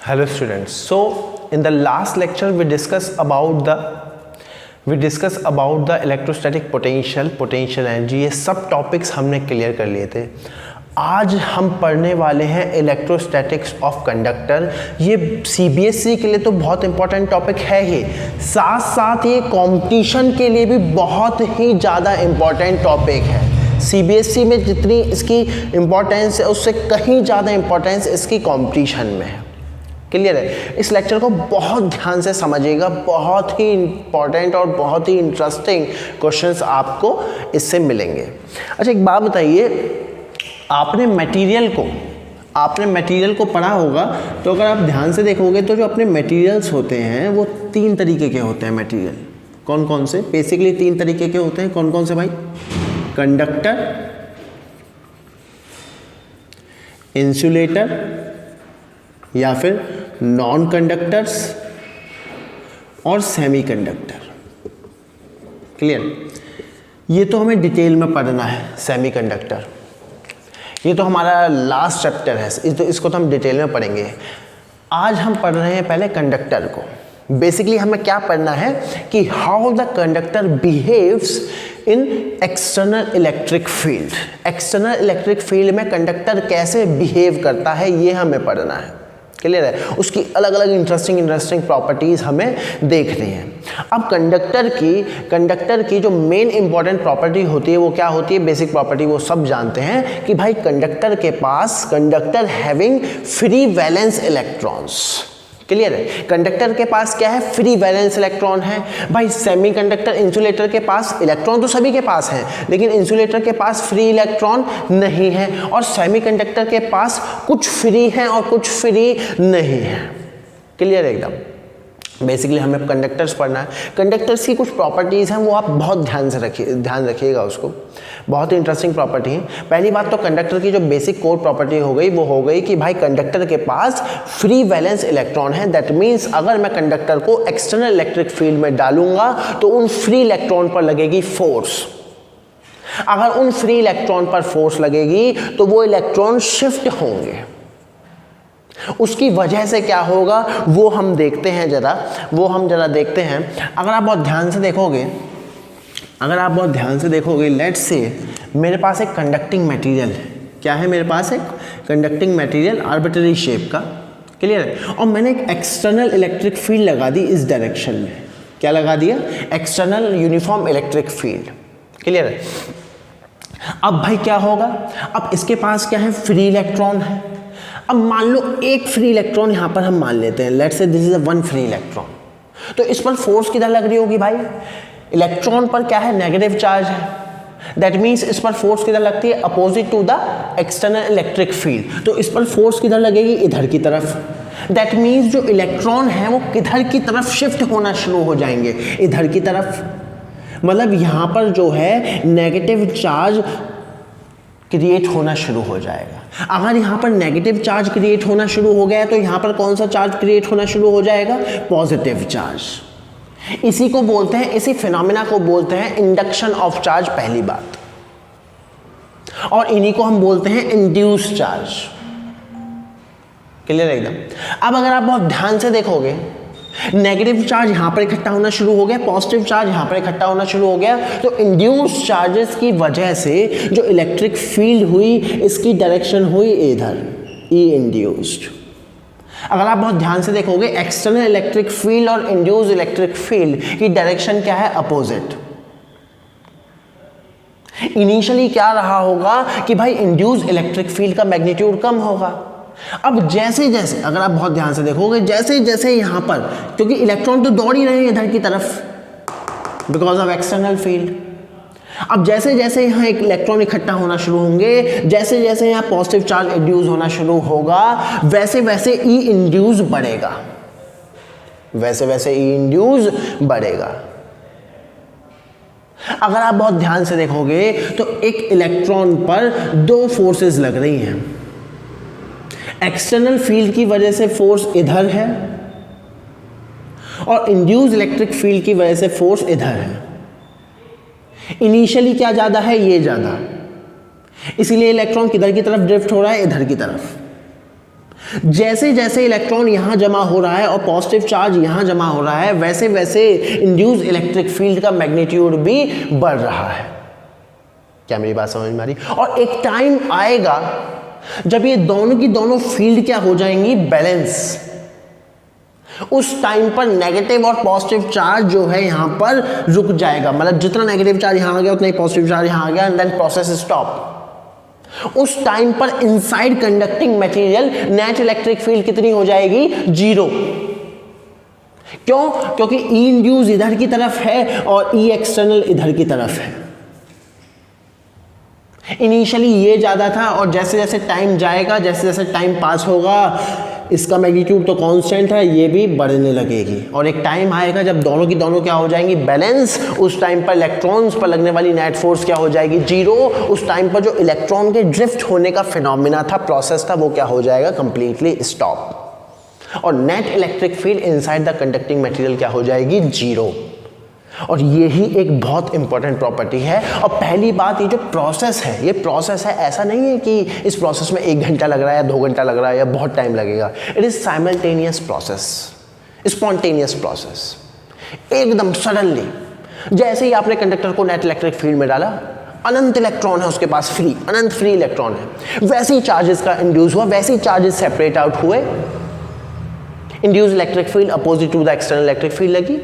Hello students. So in the last lecture we discussed about the electrostatic potential, potential energy, ये सब topics हमने clear कर लिए थे। आज हम पढ़ने वाले हैं इलेक्ट्रोस्टैटिक्स ऑफ कंडक्टर। ये सीबीएसई के लिए तो बहुत इंपॉर्टेंट टॉपिक है ही, साथ साथ ये कंपटीशन के लिए भी बहुत ही ज़्यादा इम्पॉर्टेंट टॉपिक है। सीबीएसई में जितनी इसकी इम्पोर्टेंस है उससे कहीं ज़्यादा इम्पोर्टेंस इसकी कंपटीशन में है। क्लियर है? इस लेक्चर को बहुत ध्यान से समझिएगा, बहुत ही इम्पॉर्टेंट और बहुत ही इंटरेस्टिंग क्वेश्चंस आपको इससे मिलेंगे। अच्छा, एक बात बताइए, आपने मटेरियल को पढ़ा होगा, तो अगर आप ध्यान से देखोगे तो जो अपने मटेरियल्स होते हैं वो तीन तरीके के होते हैं। मटेरियल कौन कौन से? बेसिकली तीन तरीके के होते हैं। कौन कौन से भाई? कंडक्टर, इंसुलेटर या फिर नॉन कंडक्टर्स और सेमीकंडक्टर। क्लियर? ये तो हमें डिटेल में पढ़ना है। सेमीकंडक्टर ये तो हमारा लास्ट चैप्टर है, इसको तो हम डिटेल में पढ़ेंगे। आज हम पढ़ रहे हैं पहले कंडक्टर को। बेसिकली हमें क्या पढ़ना है कि how the conductor behaves in external electric field. External electric field में कंडक्टर कैसे बिहेव करता है, ये हमें पढ़ना है। क्लियर है? उसकी अलग अलग इंटरेस्टिंग प्रॉपर्टीज हमें देखनी है। अब कंडक्टर की जो मेन इंपॉर्टेंट प्रॉपर्टी होती है वो क्या होती है? बेसिक प्रॉपर्टी वो सब जानते हैं कि भाई conductor having free valence electrons. Clear है? कंडक्टर के पास क्या है? फ्री वैलेंस इलेक्ट्रॉन है। भाई सेमीकंडक्टर, इंसुलेटर के पास इलेक्ट्रॉन तो सभी के पास है, लेकिन इंसुलेटर के पास फ्री इलेक्ट्रॉन नहीं है, और सेमीकंडक्टर के पास कुछ फ्री है और कुछ फ्री नहीं है। क्लियर है एकदम? बेसिकली हमें कंडक्टर्स पढ़ना है। कंडक्टर्स की कुछ प्रॉपर्टीज़ हैं, वो आप बहुत ध्यान रखिएगा उसको। बहुत ही इंटरेस्टिंग प्रॉपर्टी है। पहली बात तो कंडक्टर की जो बेसिक कोर प्रॉपर्टी हो गई वो हो गई कि भाई कंडक्टर के पास फ्री वैलेंस इलेक्ट्रॉन है। दैट मीन्स अगर मैं कंडक्टर को एक्सटर्नल इलेक्ट्रिक फील्ड में डालूंगा तो उन फ्री इलेक्ट्रॉन पर लगेगी फोर्स। अगर उन फ्री इलेक्ट्रॉन पर फोर्स लगेगी तो वो इलेक्ट्रॉन शिफ्ट होंगे। उसकी वजह से क्या होगा वो हम देखते हैं जरा देखते हैं। अगर आप बहुत ध्यान से देखोगे, लेट्स से मेरे पास एक कंडक्टिंग मटेरियल है। क्या है मेरे पास? एक कंडक्टिंग मटेरियल आर्बिट्ररी शेप का। क्लियर है? और मैंने एक एक्सटर्नल इलेक्ट्रिक फील्ड लगा दी इस डायरेक्शन में। क्या लगा दिया? External uniform electric field. Clear है? अब भाई क्या होगा? अब इसके पास क्या है? फ्री इलेक्ट्रॉन है। अब मान लो एक फ्री इलेक्ट्रॉन यहां पर हम मान लेते हैं, let's say this is one free electron. तो इस पर फोर्स किधर लग रही होगी भाई? इलेक्ट्रॉन पर क्या है? नेगेटिव चार्ज है। दैट मीन्स इस पर फोर्स किधर लगती है? Opposite to the external electric field. तो इस पर फोर्स किधर लगेगी? इधर की तरफ। दैट मीन्स जो इलेक्ट्रॉन है वो किधर की तरफ शिफ्ट होना शुरू हो जाएंगे? इधर की तरफ। मतलब यहां पर जो है नेगेटिव चार्ज क्रिएट होना शुरू हो जाएगा। अगर यहाँ पर नेगेटिव चार्ज क्रिएट होना शुरू हो गया तो यहाँ पर कौन सा चार्ज क्रिएट होना शुरू हो जाएगा? Positive charge. इसी फिनोमेना को बोलते हैं इंडक्शन ऑफ चार्ज, पहली बात। और इन्हीं को हम बोलते हैं इंड्यूस चार्ज। क्लियर एकदम? अब अगर आप बहुत ध्यान से देखोगे, नेगेटिव चार्ज यहां पर इकट्ठा होना शुरू हो गया, पॉजिटिव चार्ज यहां पर इकट्ठा होना शुरू हो गया। तो इंड्यूस चार्जेस की वजह से जो इलेक्ट्रिक फील्ड हुई इसकी डायरेक्शन हुई इधर, ई इंड्यूस्ड। अगर आप बहुत ध्यान से देखोगे, एक्सटर्नल इलेक्ट्रिक फील्ड और इंड्यूस्ड इलेक्ट्रिक फील्ड की डायरेक्शन क्या है? अपोजिट। इनिशियली क्या रहा होगा कि भाई इंड्यूस्ड इलेक्ट्रिक फील्ड का मैग्नीट्यूड कम होगा। अब जैसे जैसे अगर आप बहुत ध्यान से देखोगे, जैसे जैसे यहां पर, क्योंकि इलेक्ट्रॉन तो दौड़ ही रहे हैं इधर की तरफ बिकॉज ऑफ एक्सटर्नल फील्ड। अब जैसे जैसे यहां एक इलेक्ट्रॉन इकट्ठा होना शुरू होंगे, जैसे जैसे यहां पॉजिटिव चार्ज इंड्यूस होना शुरू होगा, वैसे वैसे ई इंड्यूस बढ़ेगा। अगर आप बहुत ध्यान से देखोगे तो एक इलेक्ट्रॉन पर दो फोर्सेस लग रही हैं। एक्सटर्नल फील्ड की वजह से फोर्स इधर है और इंड्यूस इलेक्ट्रिक फील्ड की वजह से फोर्स इधर है। इनिशियली क्या ज्यादा है? ये ज्यादा। इसीलिए इलेक्ट्रॉन किधर की तरफ ड्रिफ्ट हो रहा है? इधर की तरफ। जैसे जैसे इलेक्ट्रॉन यहां जमा हो रहा है और पॉजिटिव चार्ज यहां जमा हो रहा है, वैसे वैसे इंड्यूस इलेक्ट्रिक फील्ड का मैग्नीट्यूड भी बढ़ रहा है। क्या मेरी बात समझ में आ रही? और एक टाइम आएगा जब ये दोनों की दोनों फील्ड क्या हो जाएंगी, बैलेंस। उस टाइम पर नेगेटिव और पॉजिटिव चार्ज जो है यहां पर रुक जाएगा, मतलब जितना नेगेटिव चार्ज यहां आ गया उतना ही पॉजिटिव चार्ज यहां आ गया, एंड देन प्रोसेस स्टॉप। उस टाइम पर inside conducting material net electric field कितनी हो जाएगी, 0। क्यों? क्योंकि ई इंड्यूस इधर की तरफ है और ई एक्सटर्नल इधर की तरफ है। इनिशियली ये ज्यादा था और जैसे जैसे टाइम जाएगा, जैसे जैसे टाइम पास होगा, इसका मैग्नीट्यूड तो कांस्टेंट है, ये भी बढ़ने लगेगी और एक टाइम आएगा जब दोनों की दोनों क्या हो जाएंगी, बैलेंस। उस टाइम पर इलेक्ट्रॉन्स पर लगने वाली नेट फोर्स क्या हो जाएगी, 0। उस टाइम पर जो इलेक्ट्रॉन के ड्रिफ्ट होने का फिनोमिना था, प्रोसेस था, वो क्या हो जाएगा, कंप्लीटली स्टॉप। और net electric field inside the conducting material क्या हो जाएगी, 0। और ये ही एक बहुत इंपॉर्टेंट प्रॉपर्टी है। और पहली बात, ये जो प्रोसेस है, ये प्रोसेस है, ऐसा नहीं है कि इस प्रोसेस में 1 घंटा लग रहा है या 2 घंटा लग रहा है या बहुत टाइम लगेगा। It is simultaneous process, spontaneous process. एकदम सडनली जैसे ही आपने कंडक्टर को नेट इलेक्ट्रिक फील्ड में डाला, अनंत इलेक्ट्रॉन है उसके पास, फ्री, अनंत फ्री इलेक्ट्रॉन है, वैसे ही चार्जेस का इंड्यूस हुआ, वैसे ही चार्जेस सेपरेट आउट हुए, induce electric field opposite to the external electric field लगी।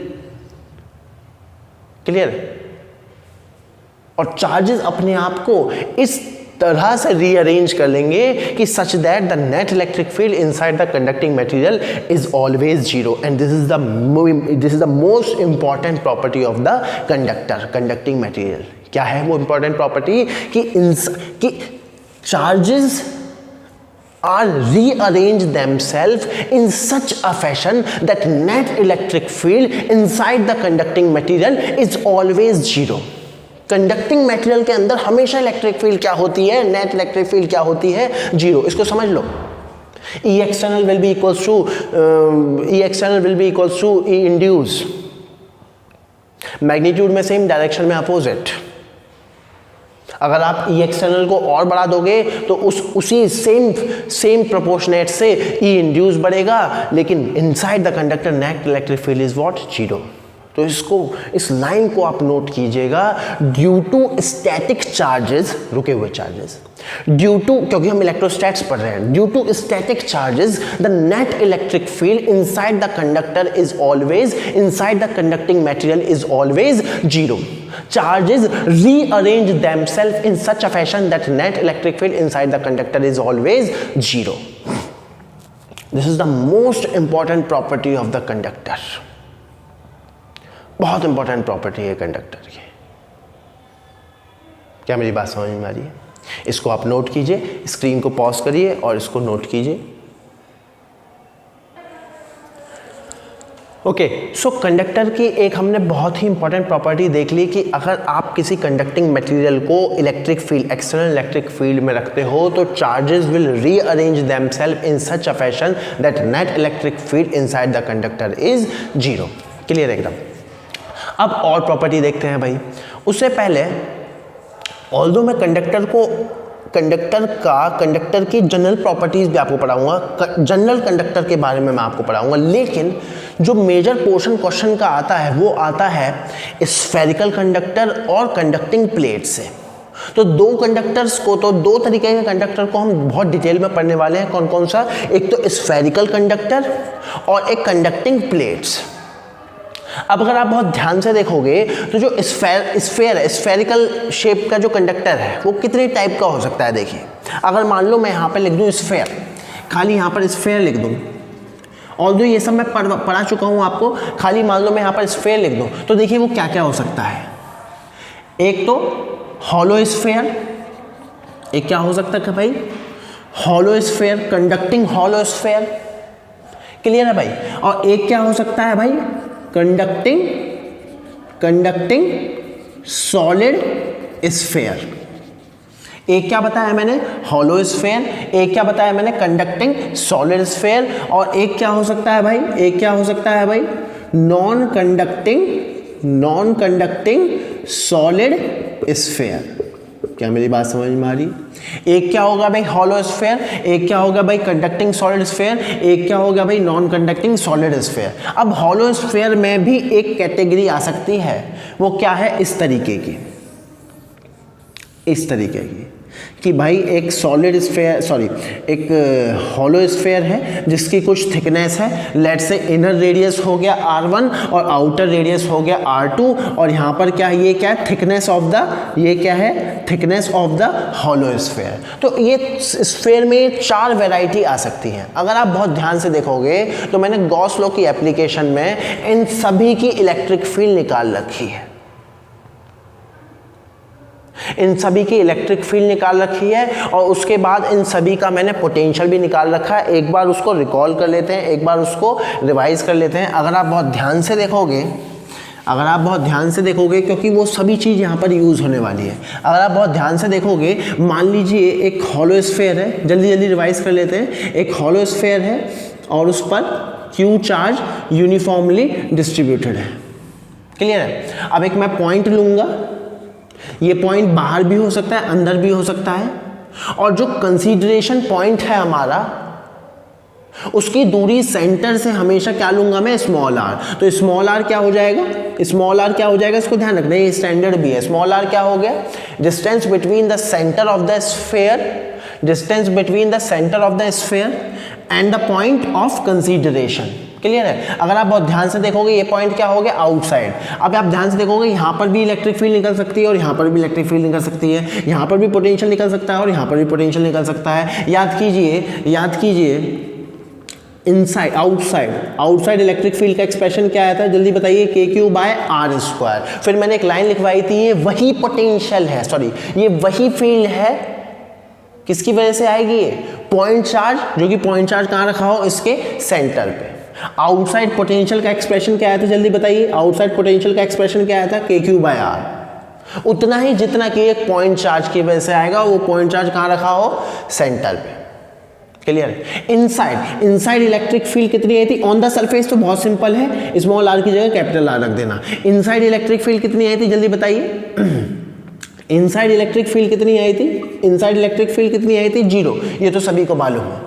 क्लियर? और चार्जेस अपने आप को इस तरह से रीअरेंज कर लेंगे कि such that the net electric field inside the conducting material is always 0। And this is the most important property of the conductor, conducting material. क्या है वो इंपॉर्टेंट प्रॉपर्टी? कि charges are rearrange themselves in such a fashion that net electric field inside the conducting material is always 0। Conducting material के अंदर हमेशा electric field क्या होती है, नेट इलेक्ट्रिक फील्ड क्या होती है, 0। इसको समझ लो। E external will be equals to E induce, magnitude में सेम, डायरेक्शन में अपोजिट। अगर आप ई एक्सटर्नल को और बढ़ा दोगे तो उसी सेम प्रोपोर्शनेट से ई इंड्यूस बढ़ेगा, लेकिन inside the conductor net electric field is what, 0। तो इस लाइन को आप नोट कीजिएगा। ड्यू टू स्टैटिक चार्जेस, रुके हुए चार्जेस, ड्यू टू, क्योंकि हम इलेक्ट्रोस्टैट्स पढ़ रहे हैं, due to static charges the net electric field inside the conductor is always, inside the conducting material is always 0। Charges rearrange themselves in such a fashion that net electric field inside the conductor is always 0. This is the most important property of the conductor. बहुत important property है conductor की। क्या मेरी बात समझ में आ रही है? इसको आप नोट कीजिए, स्क्रीन को पॉज करिए और इसको नोट कीजिए। ओके, सो कंडक्टर की एक हमने बहुत ही इंपॉर्टेंट प्रॉपर्टी देख ली कि अगर आप किसी कंडक्टिंग मटेरियल को electric field, external electric field में रखते हो तो charges will rearrange themselves in such a fashion that net electric field inside the conductor is 0। Clear एकदम? अब और प्रॉपर्टी देखते हैं भाई। उससे पहले ऑल्दो मैं कंडक्टर की जनरल प्रॉपर्टीज भी आपको पढ़ाऊंगा, जनरल कंडक्टर के बारे में मैं आपको पढ़ाऊंगा, लेकिन जो मेजर पोर्शन क्वेश्चन का आता है वो आता है स्फेरिकल कंडक्टर और कंडक्टिंग प्लेट से। तो दो कंडक्टर्स को, तो दो तरीके के कंडक्टर को हम बहुत डिटेल में पढ़ने वाले हैं। कौन कौन सा? एक तो स्फेरिकल कंडक्टर और एक कंडक्टिंग प्लेट्स। अब अगर आप बहुत ध्यान से देखोगे तो जो स्फेयर है, स्फेरिकल शेप का जो कंडक्टर है वो कितने टाइप का हो सकता है। देखिए, अगर मान लो मैं यहाँ पे लिख दूँ स्फेयर, खाली यहाँ पर स्फेयर लिख दूँ, ऑल्दो ये सब मैं पढ़ा चुका हूँ आपको, खाली मान लो मैं यहाँ पर स्फेयर लिख दूँ तो देखिए वो क्या क्या हो सकता है। एक तो हॉलो स्फेयर, एक क्या हो सकता है भाई, hollow sphere, conducting hollow sphere. Clear है भाई? और एक क्या हो सकता है भाई, कंडक्टिंग सॉलिड स्फेयर। एक क्या बताया मैंने, हॉलो स्फेयर, एक क्या बताया मैंने, कंडक्टिंग सॉलिड स्फेयर, और एक क्या हो सकता है भाई, एक क्या हो सकता है भाई, नॉन कंडक्टिंग सॉलिड स्फेयर। क्या मेरी बात समझ में आ रही? एक क्या होगा भाई हॉलो स्फेयर, एक क्या होगा भाई कंडक्टिंग सॉलिड स्फेयर, एक क्या होगा भाई नॉन कंडक्टिंग सॉलिड स्फेयर। अब हॉलो स्फेयर में भी एक कैटेगरी आ सकती है, वो क्या है, इस तरीके की, इस तरीके की कि भाई एक सॉलिड स्फेयर, सॉरी एक हॉलो स्फेयर है जिसकी कुछ थिकनेस है, लेट से इनर रेडियस हो गया r1 और आउटर रेडियस हो गया r2, और यहाँ पर क्या ये क्या है थिकनेस ऑफ द, ये क्या है thickness of the hollow sphere. तो ये स्फेयर में 4 वैरायटी आ सकती हैं। अगर आप बहुत ध्यान से देखोगे तो मैंने गॉस लॉ की एप्लीकेशन में इन सभी की इलेक्ट्रिक फील्ड निकाल रखी है, इन सभी की इलेक्ट्रिक फील्ड निकाल रखी है, और उसके बाद इन सभी का मैंने पोटेंशियल भी निकाल रखा है। एक बार उसको रिकॉल कर लेते हैं, एक बार उसको रिवाइज कर लेते हैं। अगर आप बहुत ध्यान से देखोगे, अगर आप बहुत ध्यान से देखोगे, क्योंकि वो सभी चीज़ यहाँ पर यूज़ होने वाली है, अगर आप बहुत ध्यान से देखोगे, मान लीजिए एक हॉलो स्फेयर है, जल्दी जल्दी रिवाइज कर लेते हैं। एक हॉलो स्फेयर है और उस पर Q चार्ज यूनिफॉर्मली डिस्ट्रीब्यूटेड है, क्लियर है। अब एक मैं पॉइंट लूँगा, ये पॉइंट बाहर भी हो सकता है, अंदर भी हो सकता है, और जो कंसीडरेशन पॉइंट है हमारा, उसकी दूरी सेंटर से हमेशा क्या लूंगा मैं, स्मॉल r। तो स्मॉल r क्या हो जाएगा, स्मॉल r क्या हो जाएगा, इसको ध्यान रखना, ये स्टैंडर्ड भी है। स्मॉल r क्या हो गया, distance between the centre of the sphere, distance between the centre of the sphere and the point of consideration, clear है। अगर आप बहुत ध्यान से देखोगे, ये पॉइंट क्या हो गया, आउटसाइड। अब आप ध्यान से देखोगे, यहाँ पर भी इलेक्ट्रिक फील्ड निकल सकती है और यहाँ पर भी इलेक्ट्रिक फील्ड निकल सकती है, यहाँ पर भी पोटेंशियल निकल सकता है और यहाँ पर भी पोटेंशियल निकल सकता है। याद कीजिए, याद कीजिए, inside outside, outside electric field का एक्सप्रेशन क्या आया था, जल्दी बताइए, KQ/r²। फिर मैंने एक लाइन लिखवाई थी, ये वही पोटेंशियल है, सॉरी ये वही फील्ड है, किसकी वजह से आएगी, ये पॉइंट चार्ज, जो कि पॉइंट चार्ज कहाँ रखा हो, इसके सेंटर पे। आउटसाइड पोटेंशियल का एक्सप्रेशन क्या आया था, जल्दी बताइए, आउटसाइड पोटेंशियल का एक्सप्रेशन क्या आया था, KQ/r। उतना ही जितना कि एक पॉइंट चार्ज की वजह से आएगा, वो पॉइंट चार्ज कहाँ रखा हो, सेंटर पे, clear. Inside, inside electric field कितनी आई थी ऑन द सरफेस, तो बहुत सिंपल है, स्मॉल r की जगह कैपिटल R रख देना। इनसाइड इलेक्ट्रिक फील्ड कितनी आई थी, जल्दी बताइए, इनसाइड इलेक्ट्रिक फील्ड कितनी आई थी, इनसाइड इलेक्ट्रिक फील्ड कितनी आई थी, 0। ये तो सभी को मालूम है,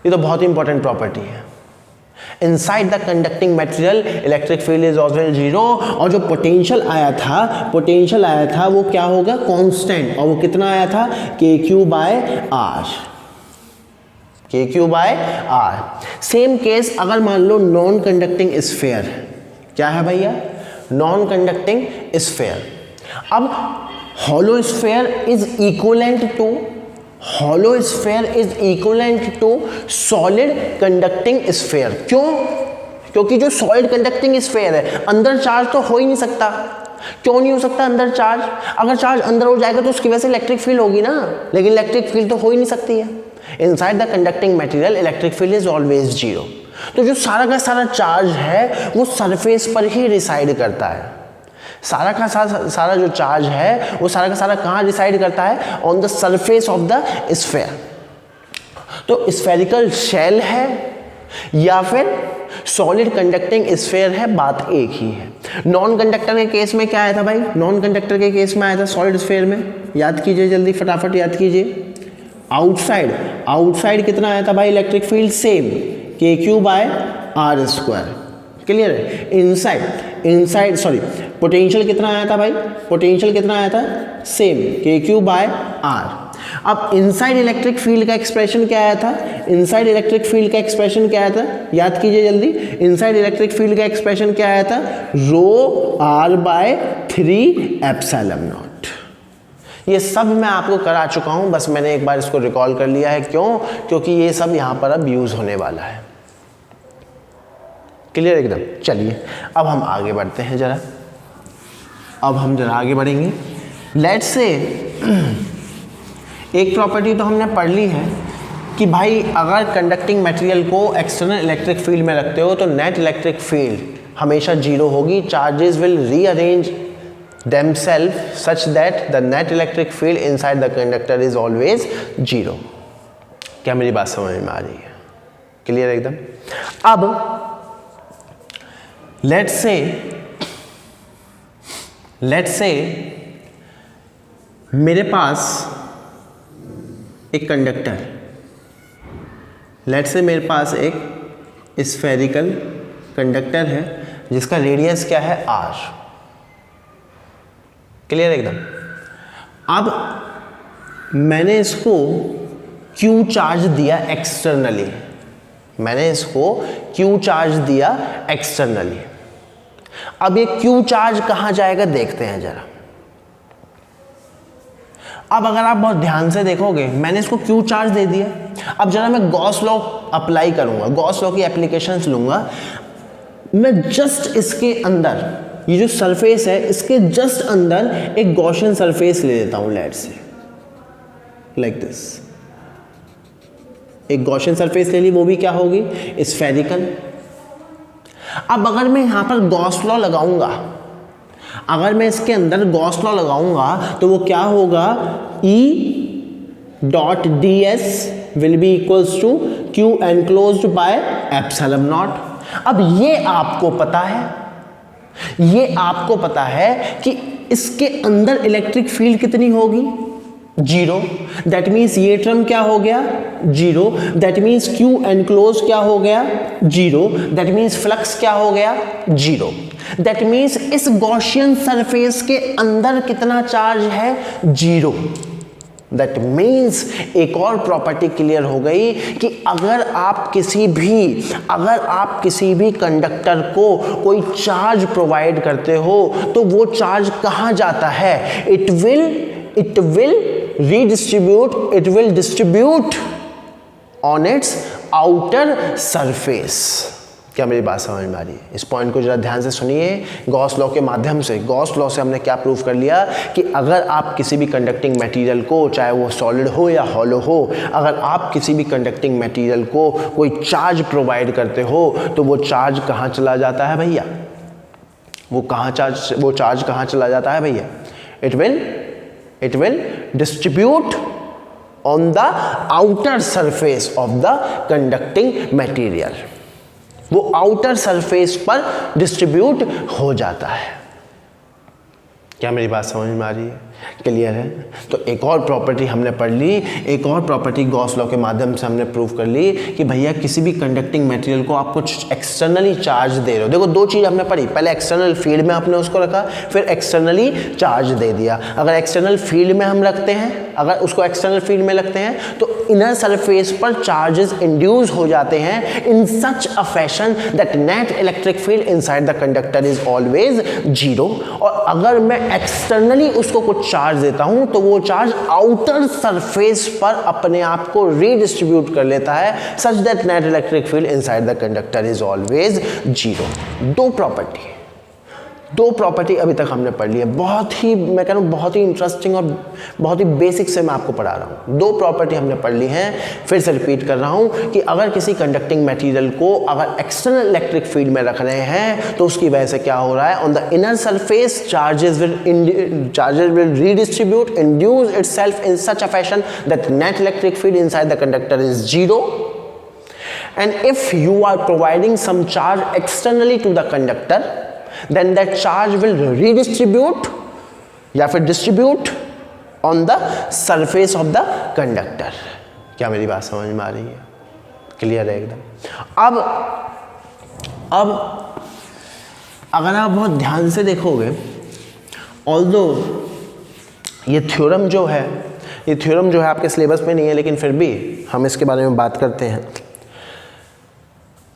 ये तो बहुत इंपॉर्टेंट प्रॉपर्टी है। Inside the conducting material electric field is always 0, और जो पोटेंशियल आया था, पोटेंशियल आया था वो क्या होगा, कांस्टेंट, और वो कितना आया था, KQ/r, KQ/r। सेम केस अगर मान लो नॉन कंडक्टिंग स्फेयर, क्या है भैया, नॉन कंडक्टिंग स्फेयर। अब hollow sphere is equivalent to, hollow sphere is equivalent to solid conducting sphere. क्यों, क्योंकि जो सॉलिड कंडक्टिंग स्फेयर है, अंदर चार्ज तो हो ही नहीं सकता। क्यों नहीं हो सकता अंदर चार्ज, अगर चार्ज अंदर हो जाएगा तो उसकी वजह से इलेक्ट्रिक फील्ड होगी ना, लेकिन इलेक्ट्रिक फील्ड तो हो ही नहीं सकती है। Inside the conducting material electric field is always 0। तो जो सारा का सारा चार्ज है वो सरफेस पर ही रिसाइड करता है, सारा का सारा जो चार्ज है वो सारा का सारा कहाँ रिसाइड करता है, on the surface of the sphere. तो स्फेरिकल शेल है या फिर सॉलिड कंडक्टिंग स्फेयर है, बात एक ही है। नॉन कंडक्टर के केस में क्या आया था भाई, नॉन कंडक्टर के केस में आया था सॉलिड स्फेयर में, याद कीजिए जल्दी फटाफट याद कीजिए। आउटसाइड, आउटसाइड कितना आया था भाई, electric field same, KQ/r², clear है। इनसाइड, इनसाइड सॉरी पोटेंशियल कितना आया था भाई, पोटेंशियल कितना आया था, सेम, KQ/r। अब इनसाइड इलेक्ट्रिक फील्ड का एक्सप्रेशन क्या आया था, इनसाइड इलेक्ट्रिक फील्ड का एक्सप्रेशन क्या आया था, याद कीजिए जल्दी। इनसाइड इलेक्ट्रिक फील्ड का एक्सप्रेशन क्या आया था, ρr/3ε0। ये सब मैं आपको करा चुका हूं, बस मैंने एक बार इसको रिकॉल कर लिया है। क्यों, क्योंकि ये सब यहां पर अब यूज होने वाला है, क्लियर एकदम। चलिए अब हम आगे बढ़ते हैं जरा, अब हम जरा आगे बढ़ेंगे। लेट्स से एक प्रॉपर्टी तो हमने पढ़ ली है कि भाई अगर कंडक्टिंग मटेरियल को एक्सटर्नल इलेक्ट्रिक फील्ड में रखते हो तो नेट इलेक्ट्रिक फील्ड हमेशा 0 होगी, charges will rearrange themselves such that the net electric field inside the conductor is always 0। क्या मेरी बात समझ में आ रही है, क्लियर एकदम। अब let's say मेरे पास एक कंडक्टर, लेट्स से मेरे पास एक स्फेरिकल कंडक्टर है जिसका रेडियस क्या है r। क्लियर एकदम। अब मैंने इसको Q चार्ज दिया एक्सटर्नली, मैंने इसको Q चार्ज दिया एक्सटर्नली। अब ये Q चार्ज कहाँ जाएगा देखते हैं जरा। अब अगर आप बहुत ध्यान से देखोगे, मैंने इसको Q चार्ज दे दिया। अब जरा मैं गॉस लॉ अप्लाई करूंगा, गॉस लॉ की एप्लीकेशंस लूंगा। मैं जस्ट इसके अंदर, ये जो सरफेस है इसके जस्ट अंदर एक गॉसियन सरफेस ले लेता हूं, लेट्स से लाइक दिस। एक गॉसियन सरफेस ले ली, वो भी क्या होगी स्फेरिकल। अब अगर मैं यहां पर गॉस लॉ लगाऊंगा, अगर मैं इसके अंदर गॉस लॉ लगाऊंगा तो वो क्या होगा, E dot d s will be equals to Q enclosed by epsilon naught. अब ये आपको पता है, ये आपको पता है कि इसके अंदर इलेक्ट्रिक फील्ड कितनी होगी, 0। दैट मीन्स ये टर्म क्या हो गया 0। दैट मीन्स Q एनक्लोज क्या हो गया 0। दैट मीन्स फ्लक्स क्या हो गया 0। दैट मीन्स इस गॉसियन सरफेस के अंदर कितना चार्ज है 0। दैट मीन्स एक और प्रॉपर्टी क्लियर हो गई कि अगर आप किसी भी कंडक्टर को कोई चार्ज प्रोवाइड करते हो तो वो चार्ज कहाँ जाता है, it will distribute on it's outer surface. क्या मेरी बात समझ में आ रही है? इस पॉइंट को जरा ध्यान से सुनिए। गॉस लॉ के माध्यम से, गॉस लॉ से हमने क्या प्रूव कर लिया कि अगर आप किसी भी कंडक्टिंग मटेरियल को, चाहे वो सॉलिड हो या हॉलो हो, अगर आप किसी भी कंडक्टिंग मटेरियल को कोई चार्ज प्रोवाइड करते हो तो वो चार्ज कहाँ चला जाता है भैया, वो चार्ज कहाँ चला जाता है भैया, it will distribute on the outer surface of the conducting material. वो आउटर सरफेस पर डिस्ट्रीब्यूट हो जाता है। क्या मेरी बात समझ में आ रही है? क्लियर है? तो एक और प्रॉपर्टी हमने पढ़ ली, एक और प्रॉपर्टी गॉस लॉ के माध्यम से हमने प्रूव कर ली कि भैया किसी भी कंडक्टिंग मटेरियल को आप कुछ एक्सटर्नली चार्ज दे रहे हो। देखो दो चीज़ हमने पढ़ी, पहले एक्सटर्नल फील्ड में आपने उसको रखा, फिर एक्सटर्नली चार्ज दे दिया। अगर एक्सटर्नल फील्ड में हम रखते हैं, अगर उसको एक्सटर्नल फील्ड में रखते हैं तो इनर सरफेस पर चार्जेस इंड्यूस हो जाते हैं in such a fashion that net electric field inside the conductor is always 0। और अगर मैं एक्सटर्नली उसको कुछ चार्ज देता हूं तो वो चार्ज आउटर सरफेस पर अपने आप को रीडिस्ट्रीब्यूट कर लेता है such that net electric field inside the conductor is always 0। दो प्रॉपर्टी अभी तक हमने पढ़ ली है। बहुत ही, मैं कह रहा हूँ बहुत ही इंटरेस्टिंग और बहुत ही बेसिक से मैं आपको पढ़ा रहा हूँ। दो प्रॉपर्टी हमने पढ़ ली हैं। फिर से रिपीट कर रहा हूँ कि अगर किसी कंडक्टिंग मटेरियल को अगर एक्सटर्नल इलेक्ट्रिक फील्ड में रख रहे हैं तो उसकी वजह से क्या हो रहा है, on the inner surface charges will redistribute induce itself in such a fashion that net electric field inside the conductor is 0। and if you are providing some charge externally to the conductor, then that charge will redistribute या फिर distribute on the surface of the conductor। क्या मेरी बात समझ में आ रही है? Clear है एकदम। अब अगर आप बहुत ध्यान से देखोगे, ऑल्दो ये थ्योरम जो है आपके सिलेबस में नहीं है, लेकिन फिर भी हम इसके बारे में बात करते हैं।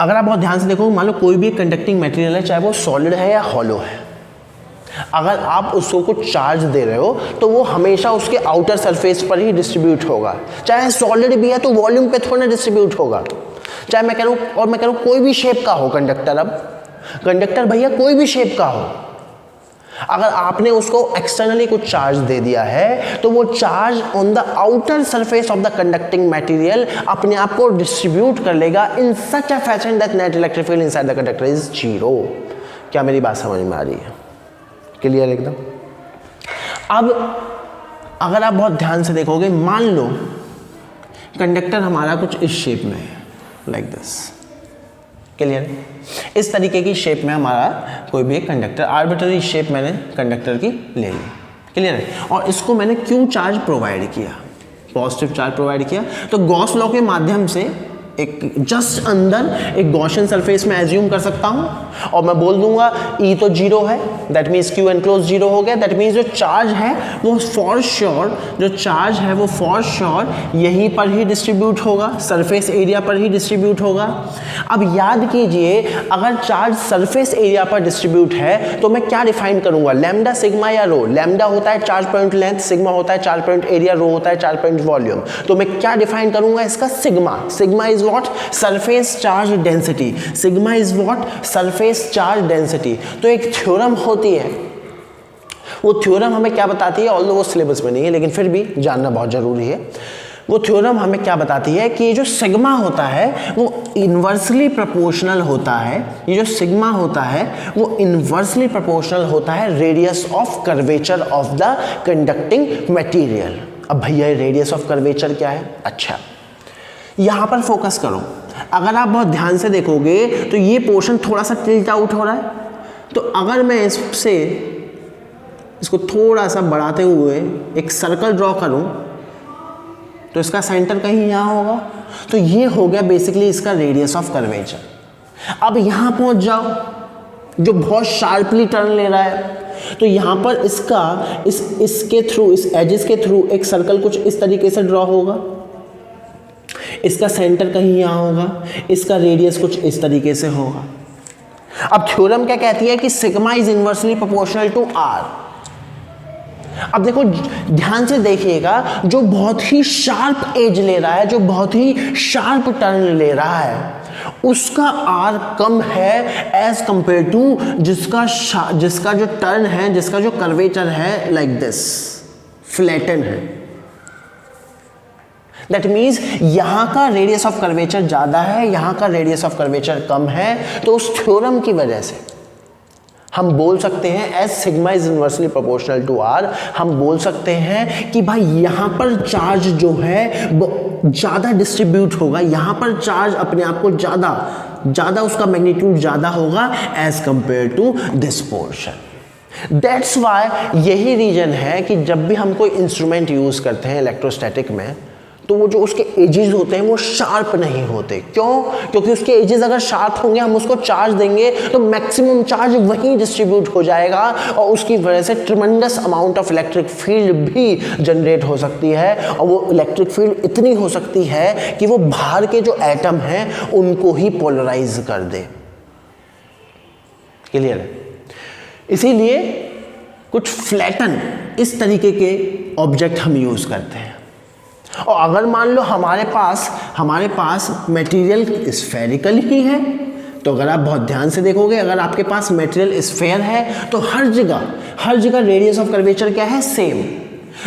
अगर आप बहुत ध्यान से देखो, मान लो कोई भी कंडक्टिंग मटेरियल है, चाहे वो सॉलिड है या हॉलो है, अगर आप उसको कुछ चार्ज दे रहे हो तो वो हमेशा उसके आउटर सरफेस पर ही डिस्ट्रीब्यूट होगा। चाहे सॉलिड भी है तो वॉल्यूम पे थोड़ा डिस्ट्रीब्यूट होगा। चाहे मैं कह रहा हूँ कोई भी शेप का हो कंडक्टर, अब कंडक्टर भैया कोई भी शेप का हो, अगर आपने उसको एक्सटर्नली कुछ चार्ज दे दिया है तो वो charge on the outer surface of the conducting material अपने आप को डिस्ट्रीब्यूट कर लेगा in such a fashion that net electric field inside the conductor is 0। क्या मेरी बात समझ में आ रही है? क्लियर एकदम। अब अगर आप बहुत ध्यान से देखोगे, मान लो कंडक्टर हमारा कुछ इस शेप में है, लाइक दिस। क्लियर? इस तरीके की शेप में हमारा कोई भी एक कंडक्टर, आर्बिट्ररी शेप मैंने कंडक्टर की ले ली। क्लियर है। और इसको मैंने क्यों चार्ज प्रोवाइड किया, पॉजिटिव चार्ज प्रोवाइड किया, तो गॉस लॉ के माध्यम से एक जस्ट अंदर एक गॉसियन सरफेस में एज्यूम कर सकता हूं और मैं बोल दूंगा E तो जीरो है, that means Q enclose zero हो गया, दैट मीन्स जो चार्ज है वो फॉर श्योर, जो चार्ज है वो फॉर श्योर यहीं पर ही डिस्ट्रीब्यूट होगा, सरफेस एरिया पर ही डिस्ट्रीब्यूट होगा। अब याद कीजिए, अगर चार्ज सरफेस एरिया पर डिस्ट्रीब्यूट है तो मैं क्या डिफाइन करूंगा, लैम्डा, सिग्मा या रो। लैम्डा होता है चार्ज पॉइंट लेंथ, सिग्मा होता है चार्ज पॉइंट एरिया, रो होता है चार्ज पॉइंट वॉल्यूम। तो मैं क्या डिफाइन करूंगा इसका, sigma. Sigma is what, surface charge density. Sigma is what, surface charge density. तो एक थ्योरम होती है, वो थ्योरम हमें क्या बताती है, ऑल्दो वो सिलेबस में नहीं है लेकिन फिर भी जानना बहुत जरूरी है। वो थ्योरम हमें क्या बताती है कि ये जो सिग्मा होता है वो इन्वर्सली प्रोपोर्शनल होता है, ये जो सिग्मा होता है वो इन्वर्सली प्रोपोर्शनल होता है radius of curvature of the conducting material. अब भैया रेडियस ऑफ कर्वेचर क्या है, अच्छा यहां पर फोकस करो। अगर आप बहुत ध्यान से देखोगे तो ये पोर्शन थोड़ा सा टिल्ट आउट हो रहा है, तो अगर मैं इसको थोड़ा सा बढ़ाते हुए एक सर्कल ड्रॉ करूं तो इसका सेंटर कहीं यहां होगा, तो ये हो गया बेसिकली इसका रेडियस ऑफ कर्वेचर। अब यहां पहुंच जाओ, जो बहुत शार्पली टर्न ले रहा है, तो यहां पर इसका इसके थ्रू, इस एजेस के थ्रू एक सर्कल कुछ इस तरीके से ड्रॉ होगा, इसका सेंटर कहीं यहां होगा, इसका रेडियस कुछ इस तरीके से होगा। अब थ्योरम क्या कहती है कि sigma is inversely proportional to r. अब देखो ध्यान से देखिएगा, जो बहुत ही शार्प एज ले रहा है, जो बहुत ही शार्प टर्न ले रहा है, उसका आर कम है एज कंपेयर टू जिसका जो टर्न है, जिसका जो कर्वेचर है लाइक दिस, फ्लैटन है। दैट मीन्स यहां का रेडियस ऑफ कर्वेचर ज्यादा है, यहां का रेडियस ऑफ कर्वेचर कम है। तो उस थ्योरम की वजह से हम बोल सकते हैं as sigma is inversely proportional to r, हम बोल सकते हैं कि भाई यहां पर चार्ज जो है वो ज्यादा डिस्ट्रीब्यूट होगा, यहां पर चार्ज अपने आप को ज्यादा उसका मैग्नीट्यूड ज्यादा होगा as compare to this portion. That's why यही रीजन है कि जब भी हम कोई इंस्ट्रूमेंट यूज करते हैं इलेक्ट्रोस्टैटिक में, तो वो जो उसके एजेस होते हैं वो शार्प नहीं होते। क्यों? क्योंकि उसके एजेस अगर शार्प होंगे, हम उसको चार्ज देंगे तो मैक्सिमम चार्ज वहीं डिस्ट्रीब्यूट हो जाएगा और उसकी वजह से tremendous amount of electric field भी जनरेट हो सकती है। और वो इलेक्ट्रिक फील्ड इतनी हो सकती है कि वो बाहर के जो एटम हैं उनको ही पोलराइज कर दे। क्लियर है? इसीलिए कुछ फ्लैटन इस तरीके के ऑब्जेक्ट हम यूज करते हैं। और अगर मान लो हमारे पास मटेरियल स्फेरिकल ही है, तो अगर आप बहुत ध्यान से देखोगे, अगर आपके पास मटेरियल स्फेयर है तो हर जगह रेडियस ऑफ कर्वेचर क्या है, सेम।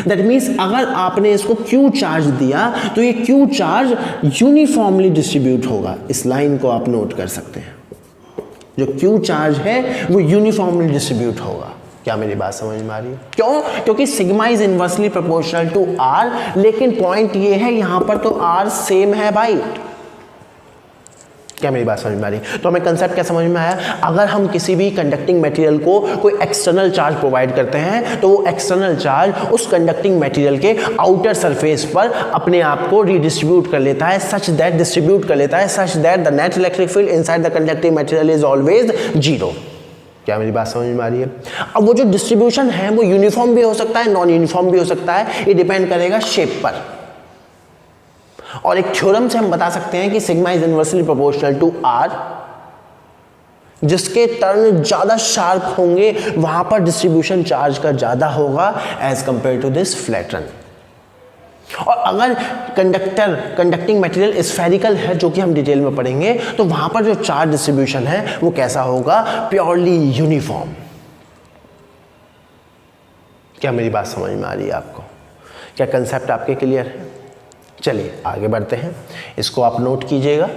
दैट मीन्स अगर आपने इसको क्यू चार्ज दिया तो ये क्यू चार्ज यूनिफॉर्मली डिस्ट्रीब्यूट होगा। इस लाइन को आप नोट कर सकते हैं, जो क्यू चार्ज है वो यूनिफॉर्मली डिस्ट्रीब्यूट होगा। क्या मेरी बात समझ में आ रही है? क्यों? क्योंकि sigma is inversely proportional to R, लेकिन पॉइंट ये है यहां पर तो आर सेम है भाई। क्या मेरी बात समझ में आ रही है? तो हमें कंसेप्ट क्या समझ में आया? अगर हम किसी भी कंडक्टिंग मटेरियल को कोई एक्सटर्नल चार्ज प्रोवाइड करते हैं तो वो एक्सटर्नल चार्ज उस कंडक्टिंग मटेरियल के आउटर सरफेस पर अपने आप को रीडिस्ट्रीब्यूट कर लेता है, such that the net electric field inside the conducting material is always zero. क्या मेरी बात समझ में आ रही है? अब वो जो डिस्ट्रीब्यूशन है वो यूनिफॉर्म भी हो सकता है, नॉन यूनिफॉर्म भी हो सकता है, ये डिपेंड करेगा शेप पर। और एक थ्योरम से हम बता सकते हैं कि sigma is inversely proportional to R, जिसके टर्न ज्यादा शार्प होंगे वहां पर डिस्ट्रीब्यूशन चार्ज का ज्यादा होगा as compare to this flatten. और अगर कंडक्टिंग मटेरियल स्फेरिकल है, जो कि हम डिटेल में पढ़ेंगे, तो वहां पर जो चार्ज डिस्ट्रीब्यूशन है वो कैसा होगा, प्योरली यूनिफॉर्म। क्या मेरी बात समझ में आ रही है आपको? क्या कंसेप्ट आपके क्लियर है? चलिए आगे बढ़ते हैं। इसको आप नोट कीजिएगा,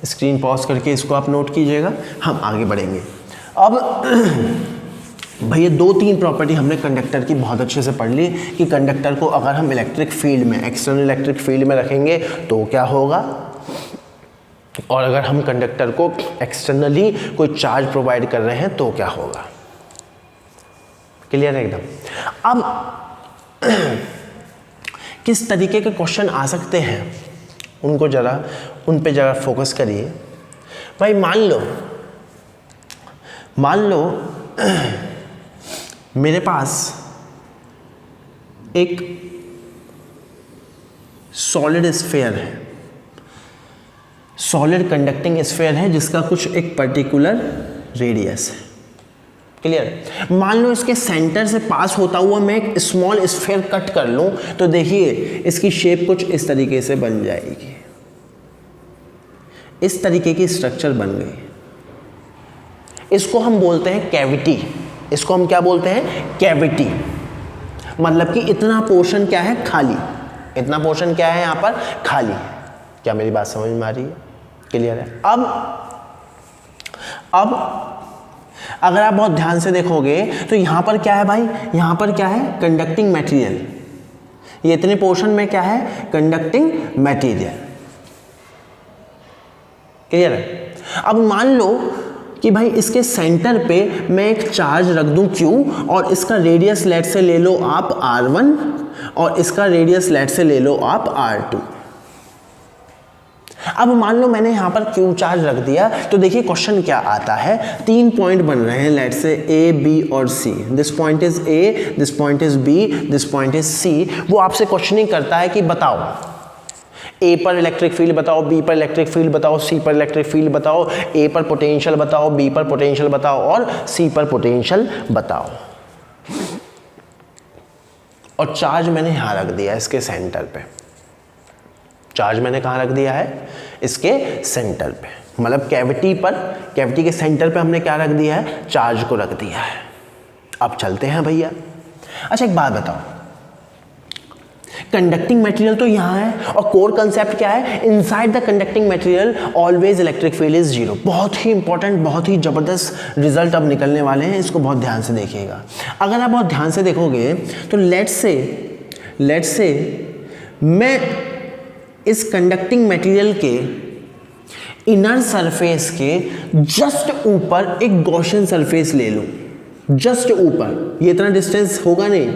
स्क्रीन पॉज करके इसको आप नोट कीजिएगा, हम आगे बढ़ेंगे। अब भैया 2-3 प्रॉपर्टी हमने कंडक्टर की बहुत अच्छे से पढ़ ली कि कंडक्टर को अगर हम इलेक्ट्रिक फील्ड में, एक्सटर्नल इलेक्ट्रिक फील्ड में रखेंगे तो क्या होगा, और अगर हम कंडक्टर को एक्सटर्नली कोई चार्ज प्रोवाइड कर रहे हैं तो क्या होगा। क्लियर है एकदम। अब किस तरीके के क्वेश्चन आ सकते हैं उनको जरा उन पे जरा फोकस करिए। भाई मान लो मेरे पास एक सॉलिड स्फीयर है, सॉलिड कंडक्टिंग स्फीयर है जिसका कुछ एक पर्टिकुलर रेडियस है। क्लियर। मान लो इसके सेंटर से पास होता हुआ मैं एक स्मॉल स्फीयर कट कर लूं तो देखिए इसकी शेप कुछ इस तरीके से बन जाएगी, इस तरीके की स्ट्रक्चर बन गई। इसको हम बोलते हैं कैविटी। इसको हम क्या बोलते हैं? कैविटी। मतलब कि इतना पोर्शन क्या है? खाली। इतना पोर्शन क्या है? यहां पर खाली। क्या मेरी बात समझ में आ रही है? क्लियर है। अब अगर आप बहुत ध्यान से देखोगे तो यहां पर क्या है भाई? यहां पर क्या है? Conducting material. ये इतने पोर्शन में क्या है? Conducting material. क्लियर है। अब मान लो कि भाई इसके सेंटर पे मैं एक चार्ज रख दूं Q और इसका रेडियस लेट से ले लो आप R1 और इसका रेडियस लेट से ले लो आप R2। अब मान लो मैंने यहां पर Q चार्ज रख दिया तो देखिए क्वेश्चन क्या आता है। 3 पॉइंट बन रहे हैं लेट से A, B और C। This point is A, this point is B, this point is C। वो आपसे क्वेश्चनिंग करता है कि बताओ A पर इलेक्ट्रिक फील्ड बताओ, B पर इलेक्ट्रिक फील्ड बताओ, C पर इलेक्ट्रिक फील्ड बताओ, A पर पोटेंशियल बताओ, B पर पोटेंशियल बताओ और C पर पोटेंशियल बताओ। और चार्ज मैंने यहां रख दिया इसके सेंटर पे। चार्ज मैंने कहां रख दिया है? इसके सेंटर पे। मतलब कैविटी पर, कैविटी के सेंटर पे हमने क्या रख दिया है? चार्ज को रख दिया है। अब चलते हैं भैया। अच्छा एक बात बताओ, कंडक्टिंग मटेरियल तो यहां है और कोर कंसेप्ट क्या है? Inside the conducting material always electric field is zero. बहुत ही इंपॉर्टेंट, बहुत ही जबरदस्त रिजल्ट अब निकलने वाले हैं, इसको बहुत ध्यान से देखिएगा। अगर आप बहुत ध्यान से देखोगे तो लेट्स से मैं इस कंडक्टिंग मटेरियल के इनर सरफेस के जस्ट ऊपर एक गॉसियन सरफेस ले लूं। जस्ट ऊपर, ये इतना डिस्टेंस होगा नहीं,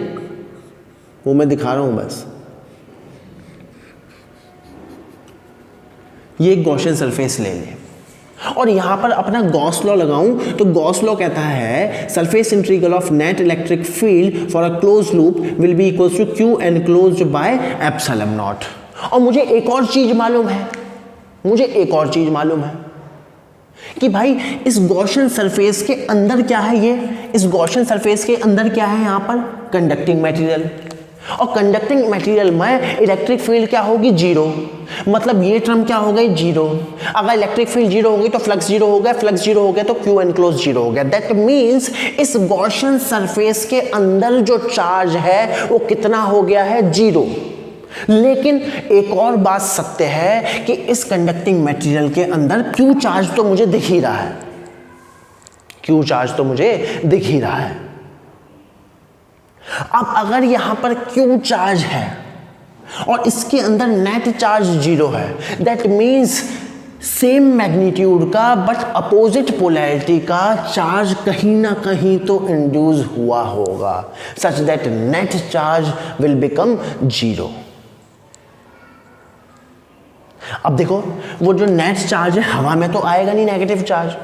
वो मैं दिखा रहा हूं बस। ये एक गॉसियन सरफेस ले लें और यहां पर अपना गॉस लॉ लगाऊं तो गॉस लॉ कहता है surface integral of net electric field for a close loop will be equals to Q enclosed by epsilon naught. और मुझे एक और चीज मालूम है, कि भाई इस गॉसियन सरफेस के अंदर क्या है? ये इस गॉसियन सरफेस के अंदर क्या है? यहां पर कंडक्टिंग मटेरियल। और कंडक्टिंग मटेरियल में इलेक्ट्रिक फील्ड क्या होगी? जीरो। मतलब ये टर्म क्या हो गई? जीरो। अगर इलेक्ट्रिक फील्ड जीरो होगी तो फ्लक्स जीरो हो गया, फ्लक्स जीरो हो गया तो Q एनक्लोज जीरो हो गया। दैट मीन्स इस गॉसियन सरफेस के अंदर जो चार्ज है वो कितना हो गया है? जीरो। लेकिन एक और बात सत्य है कि इस कंडक्टिंग मटेरियल के अंदर Q चार्ज तो मुझे दिख ही रहा है। अब अगर यहां पर Q चार्ज है और इसके अंदर नेट चार्ज जीरो है, दैट मीन्स सेम मैग्नीट्यूड का बट अपोजिट पोलैरिटी का चार्ज कहीं ना कहीं तो इंड्यूस हुआ होगा, such that net charge will become zero. अब देखो वो जो नेट चार्ज है हवा में तो आएगा नहीं नेगेटिव चार्ज,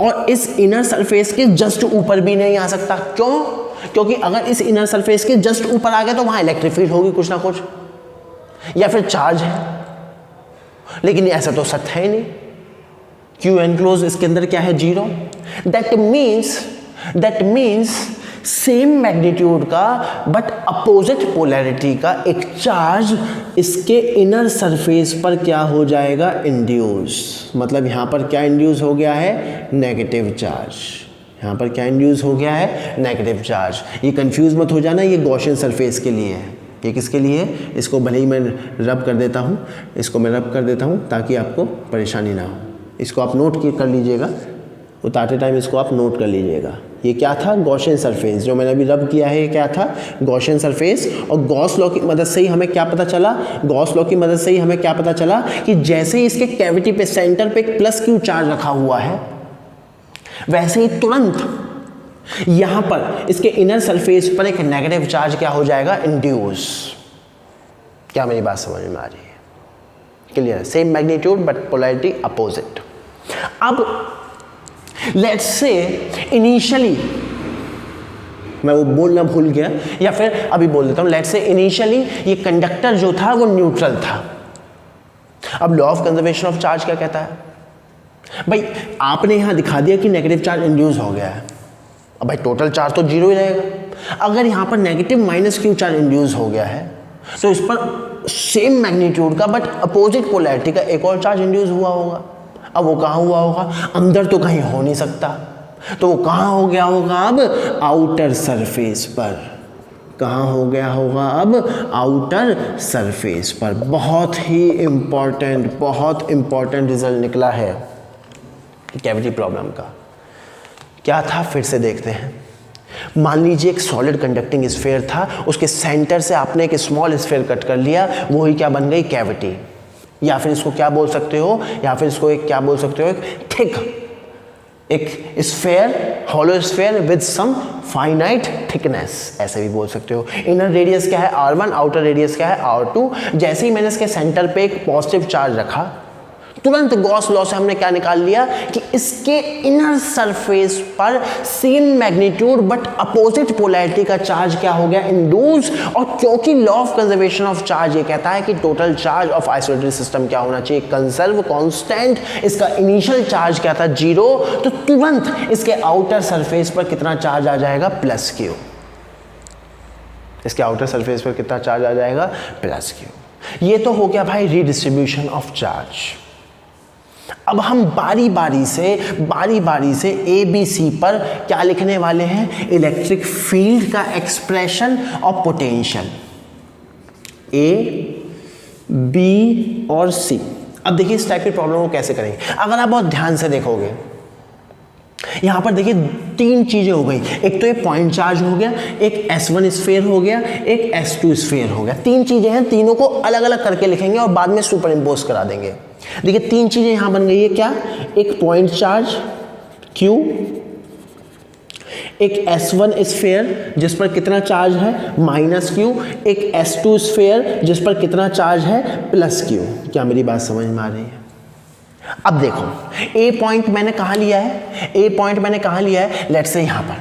और इस इनर सरफेस के जस्ट ऊपर भी नहीं आ सकता। क्यों? क्योंकि अगर इस इनर सरफेस के जस्ट ऊपर आ गया तो वहां इलेक्ट्रिक फील्ड होगी कुछ ना कुछ, या फिर चार्ज है। लेकिन ऐसा तो सत्य है ही नहीं। Q एनक्लोज इसके अंदर क्या है? Zero. That means same magnitude का बट अपोजिट पोलैरिटी का एक चार्ज इसके इनर सरफेस पर क्या हो जाएगा? इंड्यूस। मतलब यहां पर क्या इंड्यूस हो गया है? Negative charge. यहां पर क्या इंड्यूस हो गया है? Negative charge. ये कंफ्यूज मत हो जाना, ये गॉसियन सरफेस के लिए है। ये किसके लिए है? इसको भले ही मैं रब कर देता हूं, ताकि आपको परेशानी ना हो। इसको आप नोट कर लीजिएगा, उतारते टाइम इसको आप नोट कर लीजिएगा। ये क्या था? Gaussian surface. जो मैंने अभी रब किया है ये क्या था? Gaussian surface. और गॉस लॉ की मदद से ही हमें क्या पता चला? कि जैसे ही इसके कैविटी पे सेंटर पे एक प्लस Q चार्ज रखा हुआ है, वैसे ही तुरंत यहां पर इसके इनर सरफेस पर एक नेगेटिव चार्ज क्या हो जाएगा, इंड्यूस। क्या मेरी बात समझ में आ रही है? Clear? Same magnitude but polarity opposite. अब लेट्स से इनिशियली, मैं वो बोलना भूल गया या फिर अभी बोल देता हूं, लेट्स से इनिशियली ये कंडक्टर जो था वो न्यूट्रल था। अब law of conservation of charge क्या कहता है? भाई आपने यहां दिखा दिया कि नेगेटिव चार्ज इंड्यूस हो गया है, अब भाई टोटल चार्ज तो जीरो ही रहेगा। अगर यहां पर negative minus Q charge induce हो गया है तो इस पर सेम मैग्नीट्यूड का बट अपोजिट पोलैरिटी का एक और चार्ज इंड्यूस हुआ होगा। अब वो कहां हुआ होगा? अंदर तो कहीं हो नहीं सकता, तो वो कहां हो गया होगा? अब आउटर सरफेस पर। कहां हो गया होगा? अब आउटर सरफेस पर। बहुत ही इंपॉर्टेंट रिजल्ट निकला है कैविटी प्रॉब्लम का। क्या था फिर से देखते हैं। मान लीजिए एक सॉलिड कंडक्टिंग स्फीयर था, उसके सेंटर से आपने एक स्मॉल स्फीयर कट कर लिया, वही क्या बन गई? कैविटी। या फिर इसको क्या बोल सकते हो? या फिर इसको एक क्या बोल सकते हो? एक थिक, एक sphere, hollow sphere with some finite thickness, ऐसे भी बोल सकते हो। इनर रेडियस क्या है? R1, आउटर रेडियस क्या है? R2। जैसे ही मैंने इसके सेंटर पे एक पॉजिटिव चार्ज रखा, तुरंत गॉस लॉ से हमने क्या निकाल लिया कि इसके इनर सरफेस पर same magnitude but opposite polarity का चार्ज क्या हो गया? इंड्यूस। और क्योंकि law of conservation of charge ये कहता है कि total charge of isolated system क्या होना चाहिए? Conserve, constant. इसका इनिशियल चार्ज क्या था? जीरो। तो तुरंत इसके आउटर सरफेस पर कितना चार्ज आ जाएगा? Plus Q. इसके आउटर सरफेस पर कितना चार्ज आ जाएगा? Plus Q. ये तो हो गया भाई रीडिस्ट्रीब्यूशन ऑफ चार्ज। अब हम बारी बारी से ए बी सी पर क्या लिखने वाले हैं? इलेक्ट्रिक फील्ड का एक्सप्रेशन और पोटेंशियल, ए बी और सी। अब देखिए इस टाइप की प्रॉब्लम को कैसे करेंगे। अगर आप बहुत ध्यान से देखोगे, यहां पर देखिए तीन चीजें हो गई। एक तो ये पॉइंट चार्ज हो गया, एक S1 स्फीयर हो गया, एक S2 स्फीयर हो गया। तीन चीजें हैं, तीनों को अलग अलग करके लिखेंगे और बाद में सुपर इम्पोज करा देंगे। देखिए तीन चीजें यहां बन गई है। क्या? एक पॉइंट चार्ज Q, एक S1 स्फीयर जिस पर कितना चार्ज है? -Q, एक S2 स्फीयर जिस पर कितना चार्ज है? +Q। क्या मेरी बात समझ में आ रही है? अब देखो ए पॉइंट मैंने कहां लिया है? ए पॉइंट मैंने कहां लिया है? लेट्स से यहां पर।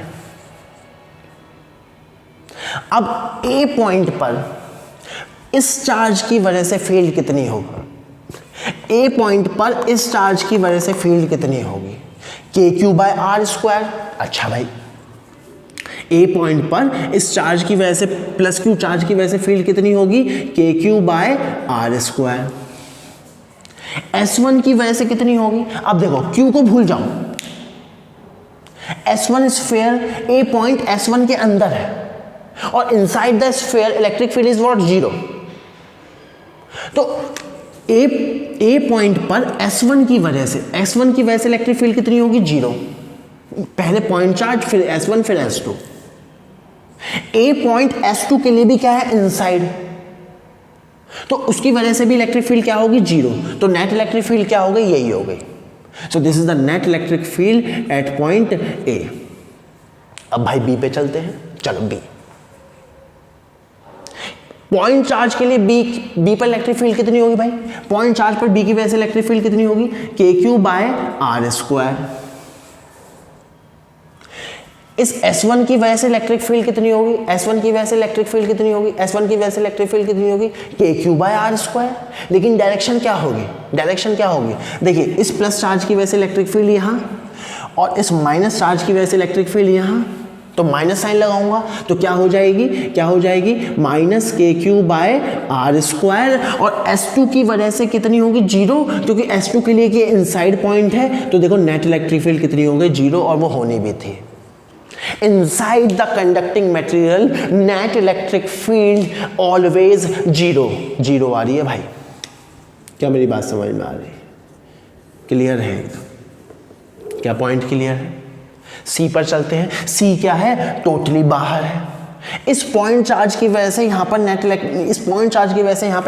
अब ए पॉइंट पर इस चार्ज की वजह से फील्ड कितनी होगी? ए पॉइंट पर इस चार्ज की वजह से फील्ड कितनी होगी? KQ/R²। अच्छा भाई, ए पॉइंट पर इस चार्ज की वजह से +Q चार्ज की वजह से फील्ड कितनी होगी? KQ/R²। S1 की वजह से कितनी होगी? अब देखो Q को भूल जाओ, S1 स्फीयर, ए पॉइंट S1 के अंदर है और inside the sphere electric field is what? 0। तो ए पॉइंट पर S1 की वजह से इलेक्ट्रिक फील्ड कितनी होगी? 0। पहले पॉइंट चार्ज, फिर S1, फिर S2। ए पॉइंट S2 के लिए भी क्या है? इनसाइड, तो उसकी वजह से भी इलेक्ट्रिक फील्ड क्या होगी? 0। तो नेट इलेक्ट्रिक फील्ड क्या हो गई? यही हो गई। So this is the net electric field at point A. अब भाई बी पे चलते हैं। चलो बी, पॉइंट चार्ज के लिए बी पर इलेक्ट्रिक फील्ड कितनी होगी भाई? पॉइंट चार्ज पर बी की वजह से इलेक्ट्रिक फील्ड कितनी होगी? KQ/R²। इस S1 की वजह से इलेक्ट्रिक फील्ड कितनी होगी? S1 की वजह से इलेक्ट्रिक फील्ड कितनी होगी? S1 की वजह से इलेक्ट्रिक फील्ड कितनी होगी? KQ/R²। लेकिन डायरेक्शन क्या होगी? देखिए इस प्लस चार्ज की वजह से इलेक्ट्रिक फील्ड यहाँ और इस माइनस चार्ज की वजह से इलेक्ट्रिक फील्ड यहाँ, तो माइनस साइन लगाऊंगा तो क्या हो जाएगी? -KQ/R²। और S2 की वजह से कितनी होगी? 0, क्योंकि S2 के लिए ये इनसाइड पॉइंट है। तो देखो नेट इलेक्ट्रिक फील्ड कितनी हो गई? 0, और वो होनी भी थी। Inside the conducting material, net electric field always 0 आ रही है भाई। क्या मेरी बात समझ में आ रही है? क्लियर है एकदम? क्या पॉइंट क्लियर है? सी पर चलते हैं। सी क्या है? टोटली बाहर है। इस पॉइंट चार्ज की वजह से यहाँ पर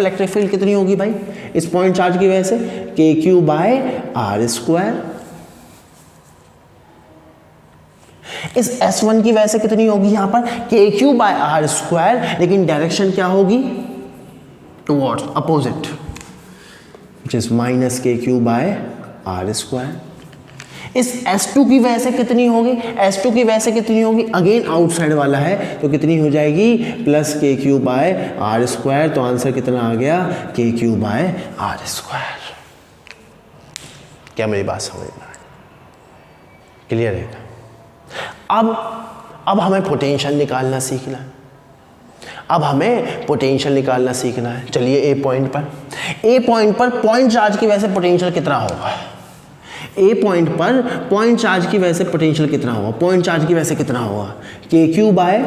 इलेक्ट्रिक फील्ड कितनी होगी भाई? इस पॉइंट चार्ज की वजह से KQ/R²। इस S1 की वजह से कितनी होगी यहाँ पर KQ बाय आर स्क्वायर, लेकिन डायरेक्शन क्या होगी towards opposite, which is minus KQ by R square. इस S2 की वजह से कितनी होगी, S2 की वजह से कितनी होगी, अगेन आउटसाइड वाला है तो कितनी हो जाएगी plus KQ by R square. तो आंसर कितना आ गया KQ बाय आर स्क्वायर। क्या मेरी बात समझ में आई? क्लियर है? अब हमें पोटेंशियल निकालना सीखना है। अब हमें पोटेंशियल निकालना सीखना है। चलिए ए पॉइंट पर पॉइंट चार्ज की वजह से पोटेंशियल कितना होगा, ए पॉइंट पर पॉइंट चार्ज की वजह से पोटेंशियल कितना होगा, पॉइंट चार्ज की वजह से कितना होगा KQ बाय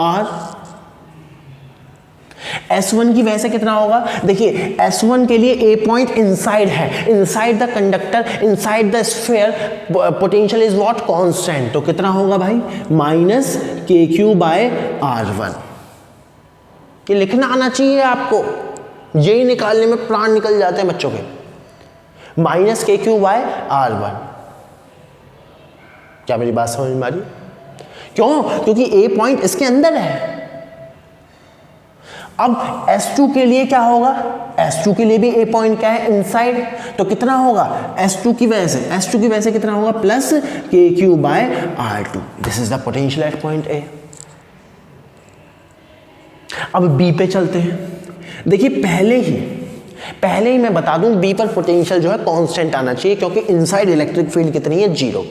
आर। S1 की वजह से कितना होगा, देखिए S1 के लिए ए पॉइंट इनसाइड है, inside the conductor, inside the sphere, potential is what constant. तो कितना होगा भाई माइनस KQ बाय R1। ये लिखना आना चाहिए आपको, यही निकालने में प्राण निकल जाते हैं बच्चों के। Minus KQ by R1। क्या मेरी बात समझ में आ रही? क्यों? क्योंकि ए पॉइंट इसके अंदर है। अब S2 के लिए क्या होगा, S2 के लिए भी ए पॉइंट क्या है इनसाइड, तो कितना होगा S2 की वजह से कितना होगा plus KQ by R2। This is the potential at point A. अब B पे चलते हैं। देखिए पहले ही मैं बता दूं B पर पोटेंशियल जो है कांस्टेंट आना चाहिए, क्योंकि इनसाइड इलेक्ट्रिक फील्ड कितनी है 0।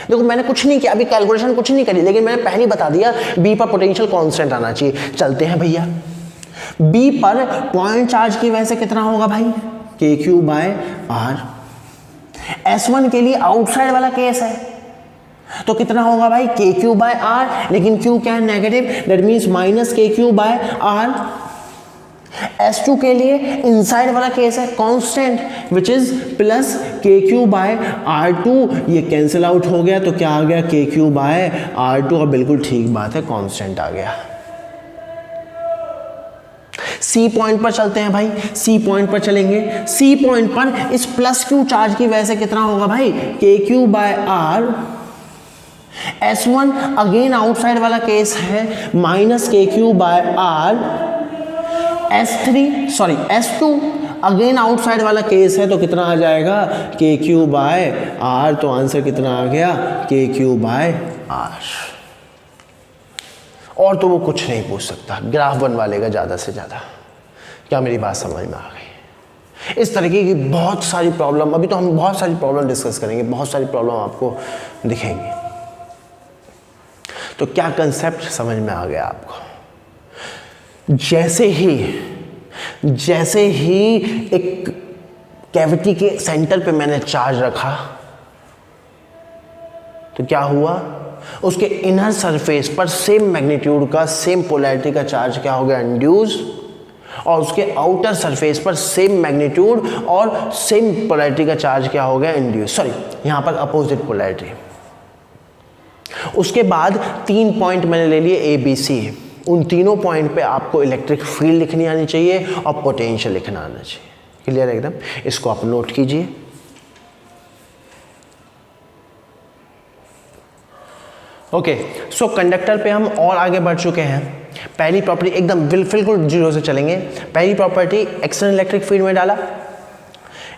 देखो मैंने कुछ नहीं किया, अभी कैलकुलेशन कुछ नहीं करी, लेकिन मैंने पहले ही बता दिया B पर पोटेंशियल कांस्टेंट आना चाहिए। चलते हैं भैया, B पर पॉइंट चार्ज की वजह से कितना होगा भाई KQ बाय R। S1 के लिए आउटसाइड वाला केस है तो कितना होगा भाई KQ बाय R, लेकिन Q क्या है negative, that means minus KQ by R। S2 के लिए इनसाइड वाला केस है constant, which is plus KQ by R2। ये कैंसिल आउट हो गया तो क्या आ गया KQ बाय R2, और बिल्कुल ठीक बात है कांस्टेंट आ गया। सी पॉइंट पर चलते हैं भाई, सी पॉइंट पर चलेंगे। सी पॉइंट पर इस प्लस Q चार्ज की वजह से कितना होगा भाई KQ by R। S1 again outside वाला केस है minus KQ by R। S2 again outside वाला केस है तो कितना आ जाएगा KQ बाय R। तो आंसर कितना आ गया KQ बाय R। और तो वो कुछ नहीं पूछ सकता, ग्राफ बनवा लेगा ज़्यादा से ज़्यादा। क्या मेरी बात समझ में आ गई? इस तरीके की बहुत सारी प्रॉब्लम, अभी तो हम बहुत सारी प्रॉब्लम डिस्कस करेंगे, बहुत सारी प्रॉब्लम आपको दिखेंगी। तो क्या कंसेप्ट समझ में आ गया आपको? जैसे ही एक कैविटी के सेंटर पे मैंने चार्ज रखा तो क्या हुआ, उसके इनर सरफेस पर सेम मैग्नीट्यूड का, सेम पोलैरिटी का चार्ज क्या हो गया इंड्यूस, और उसके आउटर सरफेस पर सेम मैग्नीट्यूड और सेम पोलैरिटी का चार्ज क्या हो गया इंड्यूस, यहां पर अपोजिट पोलैरिटी। उसके बाद 3 पॉइंट मैंने ले लिए ABC। उन तीनों पॉइंट पे आपको इलेक्ट्रिक फील्ड लिखनी आनी चाहिए और पोटेंशियल लिखना आना चाहिए। क्लियर है एकदम? इसको आप नोट कीजिए। ओके, सो कंडक्टर पे हम और आगे बढ़ चुके हैं। पहली प्रॉपर्टी एकदम बिल्कुल जीरो से चलेंगे। पहली प्रॉपर्टी एक्सटर्नल इलेक्ट्रिक फील्ड में डाला,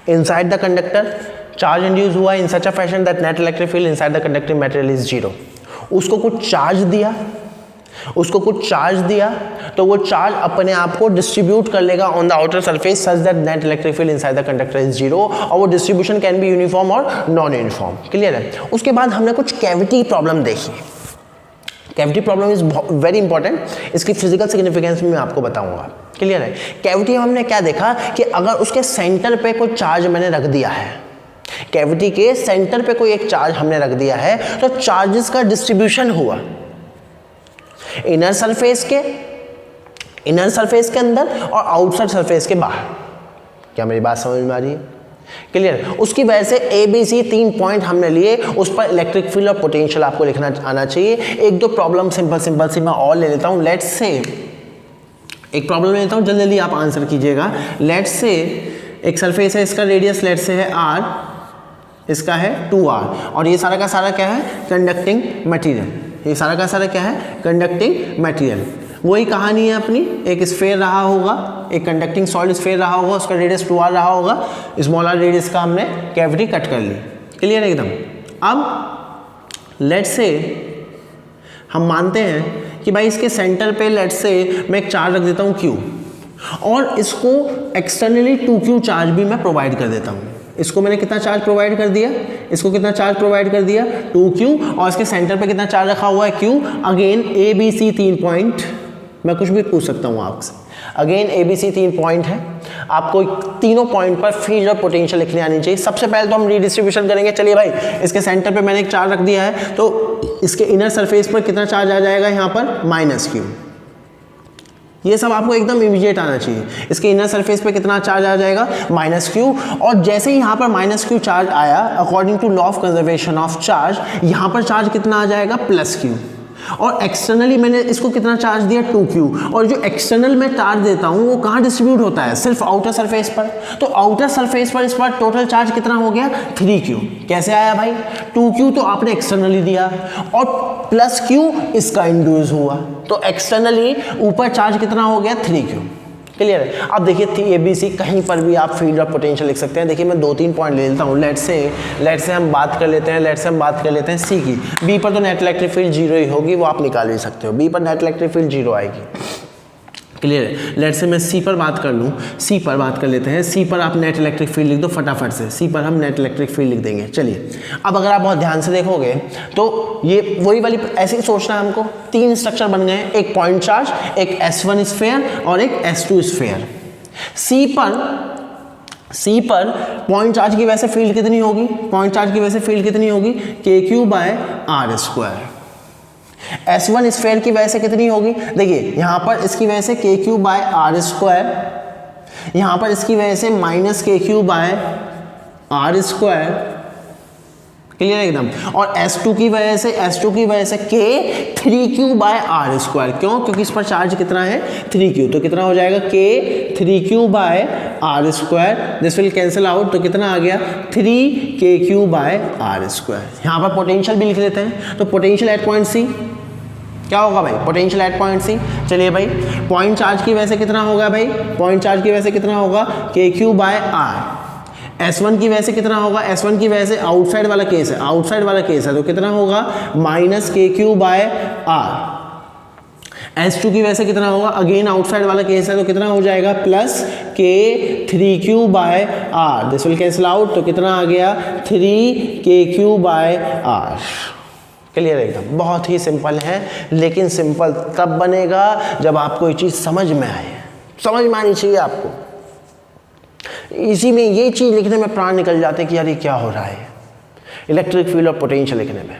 inside the conductor charge induce हुआ in such a fashion that net electric field inside the conducting material is 0। उसको कुछ चार्ज दिया तो वो चार्ज अपने आप को डिस्ट्रीब्यूट कर लेगा on the outer surface such that net electric field inside the conductor is 0, और वो डिस्ट्रीब्यूशन कैन बी यूनिफॉर्म और नॉन यूनिफॉर्म। क्लियर है? उसके बाद हमने कुछ कैविटी प्रॉब्लम देखी। Cavity problem is very important, इसकी फिजिकल सिग्निफिकेंस मैं आपको बताऊंगा। क्लियर है? कैविटी हमने क्या देखा कि अगर उसके सेंटर पे कोई चार्ज मैंने रख दिया है, कैविटी के सेंटर पे कोई एक चार्ज हमने रख दिया है, तो चार्जेस का डिस्ट्रीब्यूशन हुआ इनर सरफेस के अंदर और आउटसाइड सरफेस के बाहर। क्या मेरी बात समझ में आ रही है? क्लियर? उसकी वजह से ABC 3 पॉइंट हमने लिए, उस पर इलेक्ट्रिक फील्ड और पोटेंशियल आपको लिखना आना चाहिए। एक दो प्रॉब्लम सिंपल सी मैं और ले लेता हूं। लेट्स से एक प्रॉब्लम ले लेता हूं, जल्दी आप आंसर कीजिएगा। लेट्स से एक सरफेस है, इसका रेडियस लेट्स से है R, इसका है 2r, और ये सारा का सारा क्या है, कंडक्टिंग मटेरियल। ये सारा का सारा क्या है, कंडक्टिंग मटेरियल। वही कहानी है अपनी, एक स्फेयर रहा होगा, एक कंडक्टिंग सॉलिड स्फेयर रहा होगा, उसका रेडियस 2r रहा होगा, स्मॉल r रेडियस का हमने कैविटी कट कर ली। क्लियर है एकदम। अब लेट्स से हम मानते हैं कि भाई इसके सेंटर पे लेट्स से मैं एक चार्ज रख देता हूँ q, और इसको एक्सटर्नली 2q चार्ज भी मैं प्रोवाइड कर देता हूँ। इसको मैंने कितना चार्ज प्रोवाइड कर दिया, इसको कितना चार्ज प्रोवाइड कर दिया, 2q, और इसके सेंटर पे कितना चार्ज रखा हुआ है, q। Again A B C 3 point, मैं कुछ भी पूछ सकता हूँ आपसे। Again A B C 3 point है, आपको तीनों पॉइंट पर फील्ड और पोटेंशियल लिखनी आनी चाहिए। सबसे पहले तो हम रीडिस्ट्रीब्यूशन करेंगे। चलिए भाई, इसके सेंटर पे मैंने एक चार्ज रख दिया है, तो इसके इनर सरफेस पर कितना चार्ज आ जाएगा, यहाँ पर -q। ये सब आपको एकदम इमीडिएट आना चाहिए। इसके इनर सरफेस पे कितना चार्ज आ जाएगा, -q, और जैसे ही यहाँ पर -q चार्ज आया, according to law of conservation of charge, यहाँ पर चार्ज कितना आ जाएगा, +q, और एक्सटर्नली मैंने इसको कितना चार्ज दिया, 2q, और जो एक्सटर्नल मैं चार्ज देता हूँ वो कहाँ डिस्ट्रीब्यूट होता है, सिर्फ आउटर सरफेस पर। तो आउटर सरफेस पर इस बार टोटल चार्ज कितना हो गया, 3q। कैसे आया भाई, 2q तो आपने एक्सटर्नली दिया, और +q इसका इंड्यूस हुआ, तो एक्सटर्नली ऊपर चार्ज कितना हो गया, 3q। क्लियर है। अब देखिए ए बी सी, कहीं पर भी आप फील्ड और पोटेंशियल लिख सकते हैं। देखिए मैं 2-3 पॉइंट ले लेता हूँ। लेट से हम बात कर लेते हैं सी की। बी पर तो नेट इलेक्ट्रिक फील्ड 0 ही होगी, वो आप निकाल ही सकते हो। बी पर नेट इलेक्ट्रिक फील्ड 0 आएगी। क्लियर है। लेट से मैं सी पर बात कर लूँ, सी पर बात कर लेते हैं। सी पर आप नेट इलेक्ट्रिक फील्ड लिख दो फटाफट से। सी पर हम नेट इलेक्ट्रिक फील्ड लिख देंगे। चलिए, अब अगर आप बहुत ध्यान से देखोगे तो ये वही वाली ऐसे ही सोचना है हमको। 3 स्ट्रक्चर बन गए, एक पॉइंट चार्ज, एक S1 स्फीयर और एक S2 स्फीयर। सी पर पॉइंट चार्ज की वजह से फील्ड कितनी होगी, पॉइंट चार्ज की वजह से फील्ड कितनी होगी, KQ/r²। S1 स्फीयर की वजह से कितनी होगी, देखिए यहाँ पर इसकी वजह से KQ/r², यहाँ पर इसकी वजह से -KQ/r²। क्लियर है एकदम। और S2 की वजह से K3Q/r²। क्यों, क्योंकि इस पर चार्ज कितना है, 3Q, तो कितना हो जाएगा, K3Q/r²। This will cancel out, तो कितना आ गया, 3KQ/r²। यहाँ पर पोटेंशियल भी लिख लेते हैं, तो पोटेंशियल एट पॉइंट सी क्या होगा भाई, पोटेंशियल एट पॉइंट सी। चलिए भाई, पॉइंट चार्ज की वजह से कितना होगा भाई, पॉइंट चार्ज की वजह से कितना होगा, KQ/r। S1 की वजह से कितना होगा, S1 की वजह से आउटसाइड वाला केस है, तो कितना होगा, -KQ/r। S2 की वजह से कितना होगा, अगेन आउटसाइड वाला केस है, तो कितना हो जाएगा, +K3Q/r। This will cancel out, तो कितना आ गया, 3KQ/r। क्लियर है एकदम। बहुत ही सिंपल है, लेकिन सिंपल तब बनेगा जब आपको ये चीज़ समझ में आए। समझ में आनी चाहिए आपको। इसी में ये चीज़ लिखने में प्राण निकल जाते कि यार ये क्या हो रहा है, इलेक्ट्रिक फील्ड और पोटेंशियल लिखने में।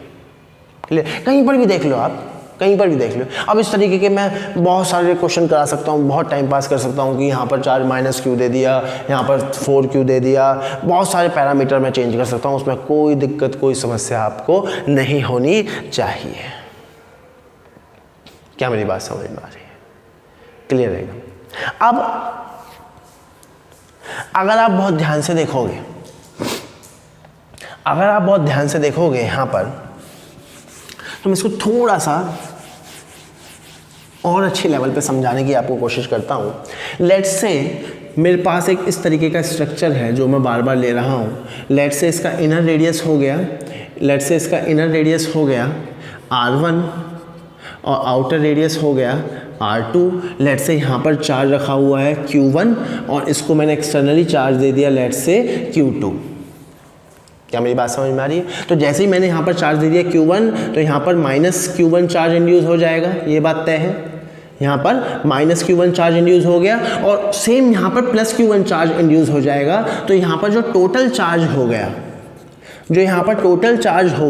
कहीं पर भी देख लो आप, कहीं पर भी देख लो। अब इस तरीके के मैं बहुत सारे क्वेश्चन करा सकता हूँ, बहुत टाइम पास कर सकता हूँ कि यहाँ पर चार्ज -q दे दिया, यहाँ पर 4q दे दिया, बहुत सारे पैरामीटर मैं चेंज कर सकता हूँ। उसमें कोई दिक्कत, कोई समस्या आपको नहीं होनी चाहिए। क्या मेरी बात समझ में आ रही है, क्लियर है एकदम। अब अगर आप बहुत ध्यान से देखोगे, यहाँ पर, तो मैं इसको थोड़ा सा और अच्छे लेवल पे समझाने की आपको कोशिश करता हूँ। लेट्स से मेरे पास एक इस तरीके का स्ट्रक्चर है जो मैं बार बार ले रहा हूँ। लेट्स से इसका इनर रेडियस हो गया, R1, और आउटर रेडियस हो गया R2। लेट्स से यहाँ पर चार्ज रखा हुआ है Q1, और इसको मैंने एक्सटर्नली चार्ज दे दिया लेट्स से Q2। क्या मेरी बात समझ में आ रही है? तो जैसे ही मैंने यहाँ पर चार्ज दे दिया Q1, तो यहाँ पर -Q1 चार्ज इंड्यूस हो जाएगा, ये बात तय है। यहाँ पर -Q1 चार्ज इंड्यूस हो गया, और सेम यहाँ पर +Q1 चार्ज इंड्यूस हो जाएगा। तो यहाँ पर जो टोटल चार्ज हो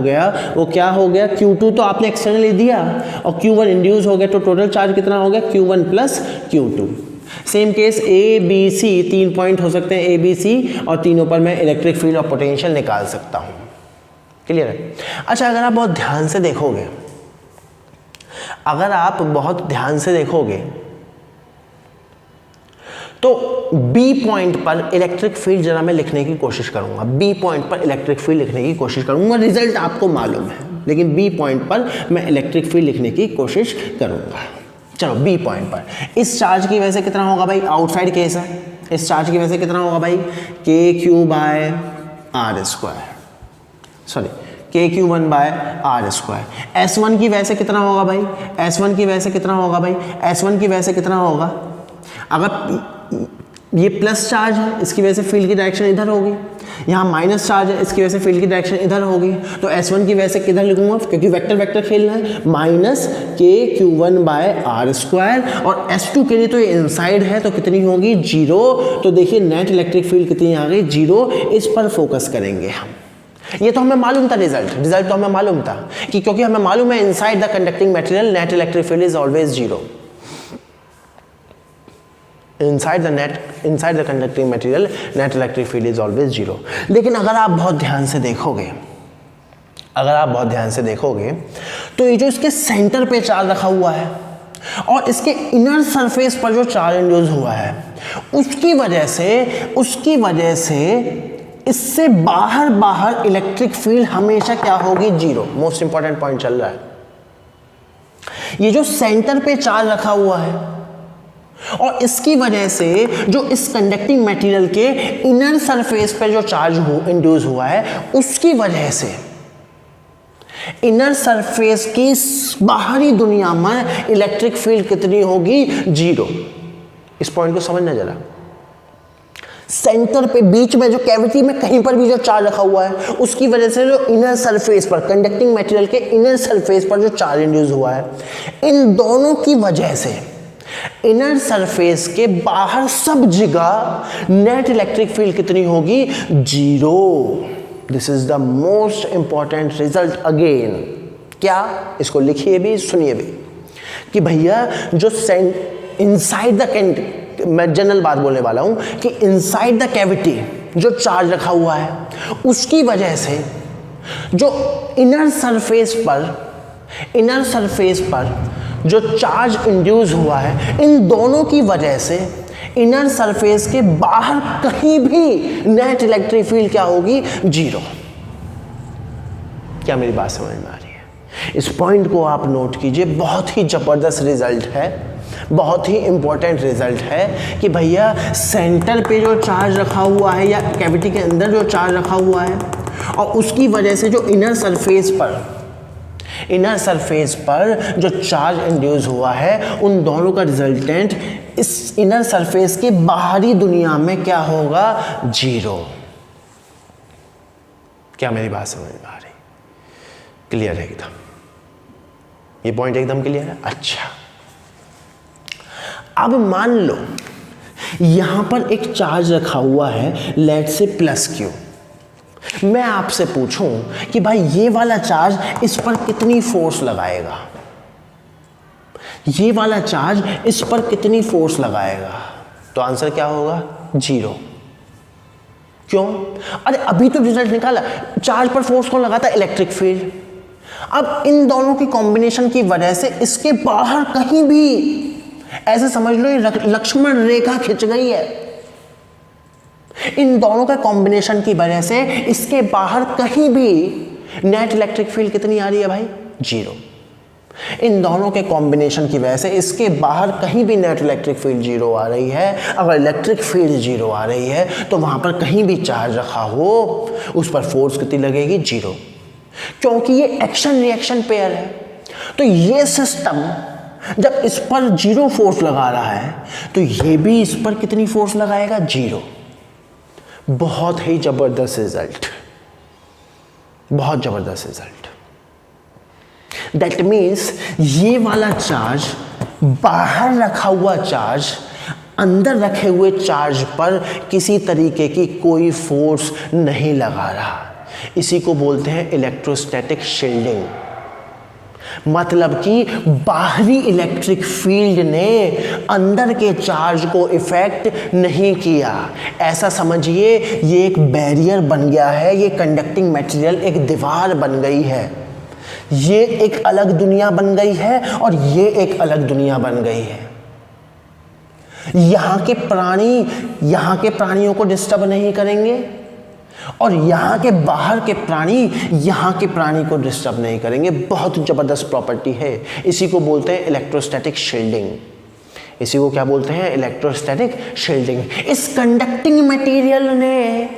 गया, वो क्या हो गया, Q2 तो आपने एक्सटर्नली दिया और Q1 इंड्यूस हो गया, तो टोटल चार्ज कितना हो गया, Q1 + Q2। Same case A B C 3 point हो सकते हैं, A B C, और तीनों पर मैं इलेक्ट्रिक फील्ड और पोटेंशियल निकाल सकता हूँ। क्लियर है। अच्छा, अगर आप बहुत ध्यान से देखोगे, तो बी पॉइंट पर इलेक्ट्रिक फील्ड जरा मैं लिखने की कोशिश करूंगा, बी पॉइंट पर इलेक्ट्रिक फील्ड लिखने की कोशिश करूंगा। रिजल्ट आपको मालूम है, लेकिन बी पॉइंट पर मैं इलेक्ट्रिक फील्ड लिखने की कोशिश करूंगा। चलो बी पॉइंट पर इस चार्ज की वजह से कितना होगा भाई, आउटसाइड केस है, इस चार्ज की वजह से कितना होगा भाई, K Q by R square, sorry K Q one by R square. S one की वजह से कितना होगा भाई, एस वन की वजह से कितना होगा भाई, एस वन की वजह से कितना होगा, अगर ये प्लस चार्ज है इसकी वजह से फील्ड की डायरेक्शन इधर होगी, यहाँ माइनस चार्ज है इसकी वजह से फील्ड की डायरेक्शन इधर होगी। तो S1 की वजह से किधर लिखूंगा, क्योंकि वेक्टर वेक्टर खेलना है, minus K Q one by R square, और S2 के लिए तो ये इनसाइड है तो कितनी होगी, 0। तो देखिए नेट इलेक्ट्रिक फील्ड कितनी आ गई, 0। इस पर फोकस करेंगे हम। ये तो हमें मालूम था, रिजल्ट तो हमें मालूम था कि क्योंकि हमें मालूम है inside the conducting material net electric field is always 0। inside the conducting material net electric field is always 0। लेकिन अगर आप बहुत ध्यान से देखोगे तो ये जो इसके सेंटर पे चार्ज रखा हुआ है और इसके इनर सरफेस पर जो चार्ज इंड्यूस हुआ है उसकी वजह से इससे बाहर इलेक्ट्रिक फील्ड हमेशा क्या होगी, 0। मोस्ट इंपॉर्टेंट पॉइंट चल रहा है, ये जो सेंटर पे चार्ज रखा हुआ है और इसकी वजह से जो इस कंडक्टिंग मटेरियल के इनर सरफेस पर जो चार्ज इंड्यूस हुआ है उसकी वजह से इनर सरफेस की बाहरी दुनिया में इलेक्ट्रिक फील्ड कितनी होगी, 0। इस पॉइंट को समझना जरा। सेंटर पे बीच में जो कैविटी में कहीं पर भी जो चार्ज रखा हुआ है उसकी वजह से जो इनर सरफेस पर कंडक्टिंग मटेरियल के इनर सरफेस पर जो चार्ज इंड्यूस हुआ है, इन दोनों की वजह से इनर सरफेस के बाहर सब जगह नेट इलेक्ट्रिक फील्ड कितनी होगी, 0। This is the most important result again. क्या, इसको लिखिए भी सुनिए भी कि भैया जो इनसाइड द, मैं जनरल बात बोलने वाला हूं कि इनसाइड द कैविटी जो चार्ज रखा हुआ है उसकी वजह से जो इनर सरफेस पर जो चार्ज इंड्यूस हुआ है, इन दोनों की वजह से इनर सरफेस के बाहर कहीं भी नेट इलेक्ट्रिक फील्ड क्या होगी, 0। क्या मेरी बात समझ में आ रही है? इस पॉइंट को आप नोट कीजिए, बहुत ही जबरदस्त रिजल्ट है, बहुत ही इंपॉर्टेंट रिजल्ट है कि भैया सेंटर पे जो चार्ज रखा हुआ है या कैविटी के अंदर जो चार्ज रखा हुआ है और उसकी वजह से जो इनर सरफेस पर जो चार्ज इंड्यूस हुआ है, उन दोनों का रिजल्टेंट इस इनर सरफेस के बाहरी दुनिया में क्या होगा, 0। क्या मेरी बात समझ में आ रही? क्लियर है एकदम? ये पॉइंट एकदम क्लियर है? अच्छा, अब मान लो यहां पर एक चार्ज रखा हुआ है, लेट से +Q। मैं आपसे पूछूं कि भाई ये वाला चार्ज इस पर कितनी फोर्स लगाएगा, ये वाला चार्ज इस पर कितनी फोर्स लगाएगा, तो आंसर क्या होगा, 0। क्यों? अरे अभी तो रिजल्ट निकाला, चार्ज पर फोर्स कौन लगाता है, इलेक्ट्रिक फील्ड। अब इन दोनों की कॉम्बिनेशन की वजह से इसके बाहर कहीं भी, ऐसे समझ लो ये लक्ष्मण रेखा खिंच गई है। इन दोनों का कॉम्बिनेशन की वजह से इसके बाहर कहीं भी नेट इलेक्ट्रिक फील्ड कितनी आ रही है भाई, 0। इन दोनों के कॉम्बिनेशन की वजह से इसके बाहर कहीं भी नेट इलेक्ट्रिक फील्ड 0 आ रही है। अगर इलेक्ट्रिक फील्ड 0 आ रही है तो वहां पर कहीं भी चार्ज रखा हो उस पर फोर्स कितनी लगेगी, 0, क्योंकि ये एक्शन रिएक्शन पेयर है। तो ये सिस्टम जब इस पर 0 फोर्स लगा रहा है तो ये भी इस पर कितनी फोर्स लगाएगा, 0। बहुत ही जबरदस्त रिजल्ट, बहुत जबरदस्त रिजल्ट। दैट मीन्स ये वाला चार्ज, बाहर रखा हुआ चार्ज अंदर रखे हुए चार्ज पर किसी तरीके की कोई फोर्स नहीं लगा रहा। इसी को बोलते हैं इलेक्ट्रोस्टैटिक शील्डिंग। मतलब कि बाहरी इलेक्ट्रिक फील्ड ने अंदर के चार्ज को इफेक्ट नहीं किया। ऐसा समझिए ये एक बैरियर बन गया है, ये कंडक्टिंग मटेरियल एक दीवार बन गई है, ये एक अलग दुनिया बन गई है और ये एक अलग दुनिया बन गई है। यहाँ के प्राणी यहाँ के प्राणियों को डिस्टर्ब नहीं करेंगे और यहाँ के बाहर के प्राणी यहाँ के प्राणी को डिस्टर्ब नहीं करेंगे। बहुत जबरदस्त प्रॉपर्टी है, इसी को बोलते हैं इलेक्ट्रोस्टैटिक शील्डिंग। इसी को क्या बोलते हैं? Electrostatic shielding. इस कंडक्टिंग मटेरियल ने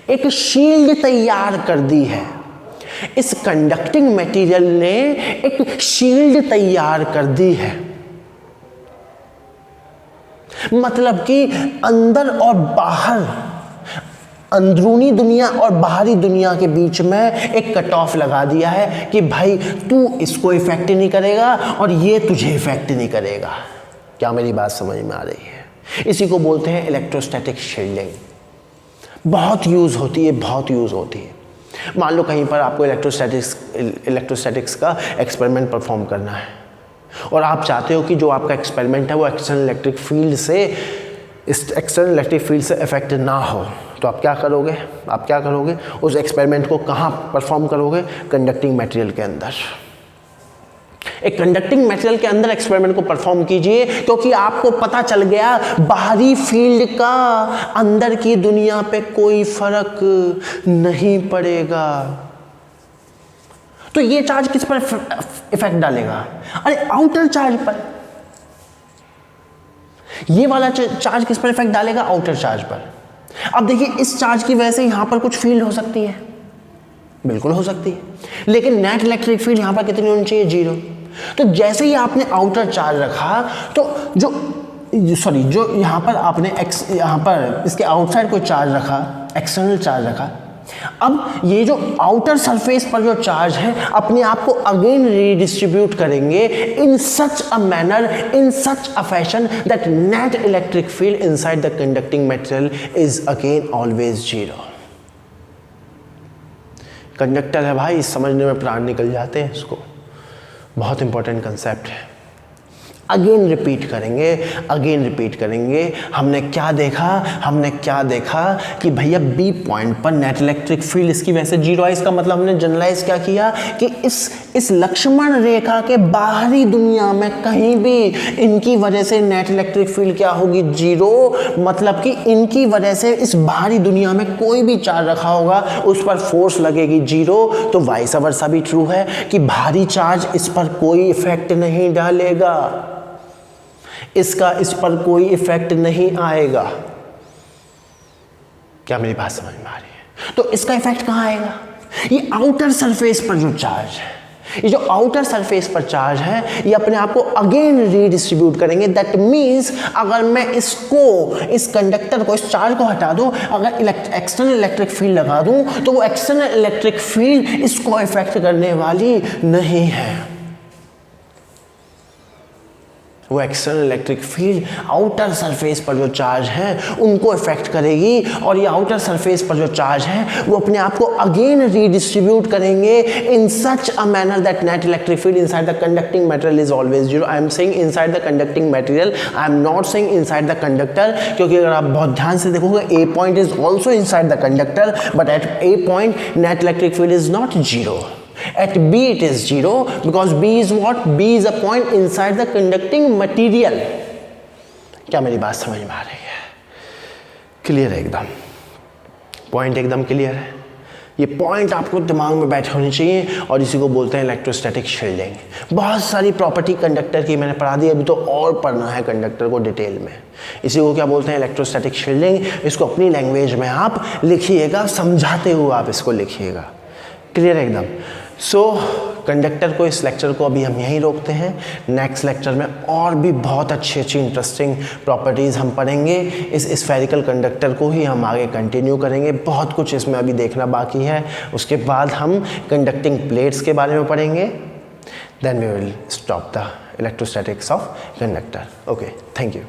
एक शील्ड तैयार कर दी है। इस कंडक्टिंग मटेरियल ने एक शील्ड तैयार कर दी है, मतलब कि अंदर और बाहर, अंदरूनी दुनिया और बाहरी दुनिया के बीच में एक कट ऑफ लगा दिया है कि भाई तू इसको इफेक्ट नहीं करेगा और ये तुझे इफेक्ट नहीं करेगा। क्या मेरी बात समझ में आ रही है? इसी को बोलते हैं इलेक्ट्रोस्टैटिक शील्डिंग। बहुत यूज़ होती है, बहुत यूज़ होती है। मान लो कहीं पर आपको इलेक्ट्रोस्टैटिक्स का एक्सपेरिमेंट परफॉर्म करना है और आप चाहते हो कि जो आपका एक्सपेरिमेंट है वो एक्सटर्नल इलेक्ट्रिक फील्ड से इफेक्ट ना हो, तो आप क्या करोगे? उस एक्सपेरिमेंट को कहाँ परफॉर्म करोगे? कंडक्टिंग मटेरियल के अंदर। एक कंडक्टिंग मटेरियल के अंदर एक्सपेरिमेंट को परफॉर्म कीजिए, क्योंकि आपको पता चल गया बाहरी फील्ड का अंदर की दुनिया पे कोई फर्क नहीं पड़ेगा। तो ये चार्ज किस पर इफेक्ट डालेगा? अरे आउटर चार्ज पर। ये वाला चार्ज किस पर इफेक्ट डालेगा? आउटर चार्ज पर। अब देखिए, इस चार्ज की वजह से यहां पर कुछ फील्ड हो सकती है, बिल्कुल हो सकती है, लेकिन नेट इलेक्ट्रिक फील्ड यहां पर कितनी होनी चाहिए? 0। तो जैसे ही आपने आउटर चार्ज रखा तो जो यहां पर आपने यहां पर इसके आउटसाइड कोई चार्ज रखा, एक्सटर्नल चार्ज रखा, अब ये जो आउटर सरफेस पर जो चार्ज है अपने आप को अगेन रीडिस्ट्रीब्यूट करेंगे in such a manner, in such a fashion that net electric field inside the conducting material is again always 0। Conductor है भाई, समझने में प्राण निकल जाते हैं इसको, बहुत इंपॉर्टेंट कंसेप्ट है। अगेन रिपीट करेंगे। हमने क्या देखा कि भैया बी पॉइंट पर नेट इलेक्ट्रिक फील्ड इसकी वजह से 0 है। इसका मतलब हमने जनरलाइज क्या किया कि इस लक्ष्मण रेखा के बाहरी दुनिया में कहीं भी इनकी वजह से नेट इलेक्ट्रिक फील्ड क्या होगी? 0। मतलब कि इनकी वजह से इस बाहरी दुनिया में कोई भी चार्ज रखा होगा उस पर फोर्स लगेगी 0। तो वाइस वर्सा भी ट्रू है कि भारी चार्ज इस पर कोई इफेक्ट नहीं डालेगा, इसका इस पर कोई इफेक्ट नहीं आएगा। क्या मेरी बात समझ में आ रही है? तो इसका इफेक्ट कहां आएगा? ये आउटर सरफेस पर जो चार्ज है, ये जो आउटर सरफेस पर चार्ज है, ये अपने आप को अगेन रीडिस्ट्रीब्यूट करेंगे। दैट मीन्स अगर मैं इस कंडक्टर को, इस चार्ज को हटा दूं, अगर एक्सटर्नल इलेक्ट्रिक फील्ड लगा दूं, तो वो एक्सटर्नल इलेक्ट्रिक फील्ड इसको इफेक्ट करने वाली नहीं है। वो external electric field outer surface पर जो चार्ज है उनको इफेक्ट करेगी, और ये आउटर सरफेस पर जो चार्ज है वो अपने आप को अगेन रीडिस्ट्रीब्यूट करेंगे in such a manner that net electric field inside the conducting material is always 0। I am saying inside the conducting material, I am not saying inside the conductor, क्योंकि अगर आप बहुत ध्यान से देखोगे a point is also inside the conductor, but at a point net electric field is not 0. At B it is 0 because B is what? B is a point inside the conducting material. क्या मेरी बात समझ में आ रही है? Clear है एकदम, point एकदम क्लियर है। ये पॉइंट आपको दिमाग में बैठे होनी चाहिए, और इसी को बोलते हैं इलेक्ट्रोस्टैटिक शील्डिंग। बहुत सारी प्रॉपर्टी कंडक्टर की मैंने पढ़ा दी, अभी तो और पढ़ना है कंडक्टर को डिटेल में। इसी को क्या बोलते हैं? Electrostatic shielding. इसको अपनी लैंग्वेज में आप लिखिएगा, समझाते हुए आप इसको लिखिएगा। क्लियर है एकदम। सो कंडक्टर को, इस लेक्चर को अभी हम यहीं रोकते हैं। नेक्स्ट लेक्चर में और भी बहुत अच्छी इंटरेस्टिंग प्रॉपर्टीज़ हम पढ़ेंगे। इस स्फेरिकल कंडक्टर को ही हम आगे कंटिन्यू करेंगे, बहुत कुछ इसमें अभी देखना बाकी है। उसके बाद हम कंडक्टिंग प्लेट्स के बारे में पढ़ेंगे। Then we will stop the electrostatics of conductor. Okay, thank you.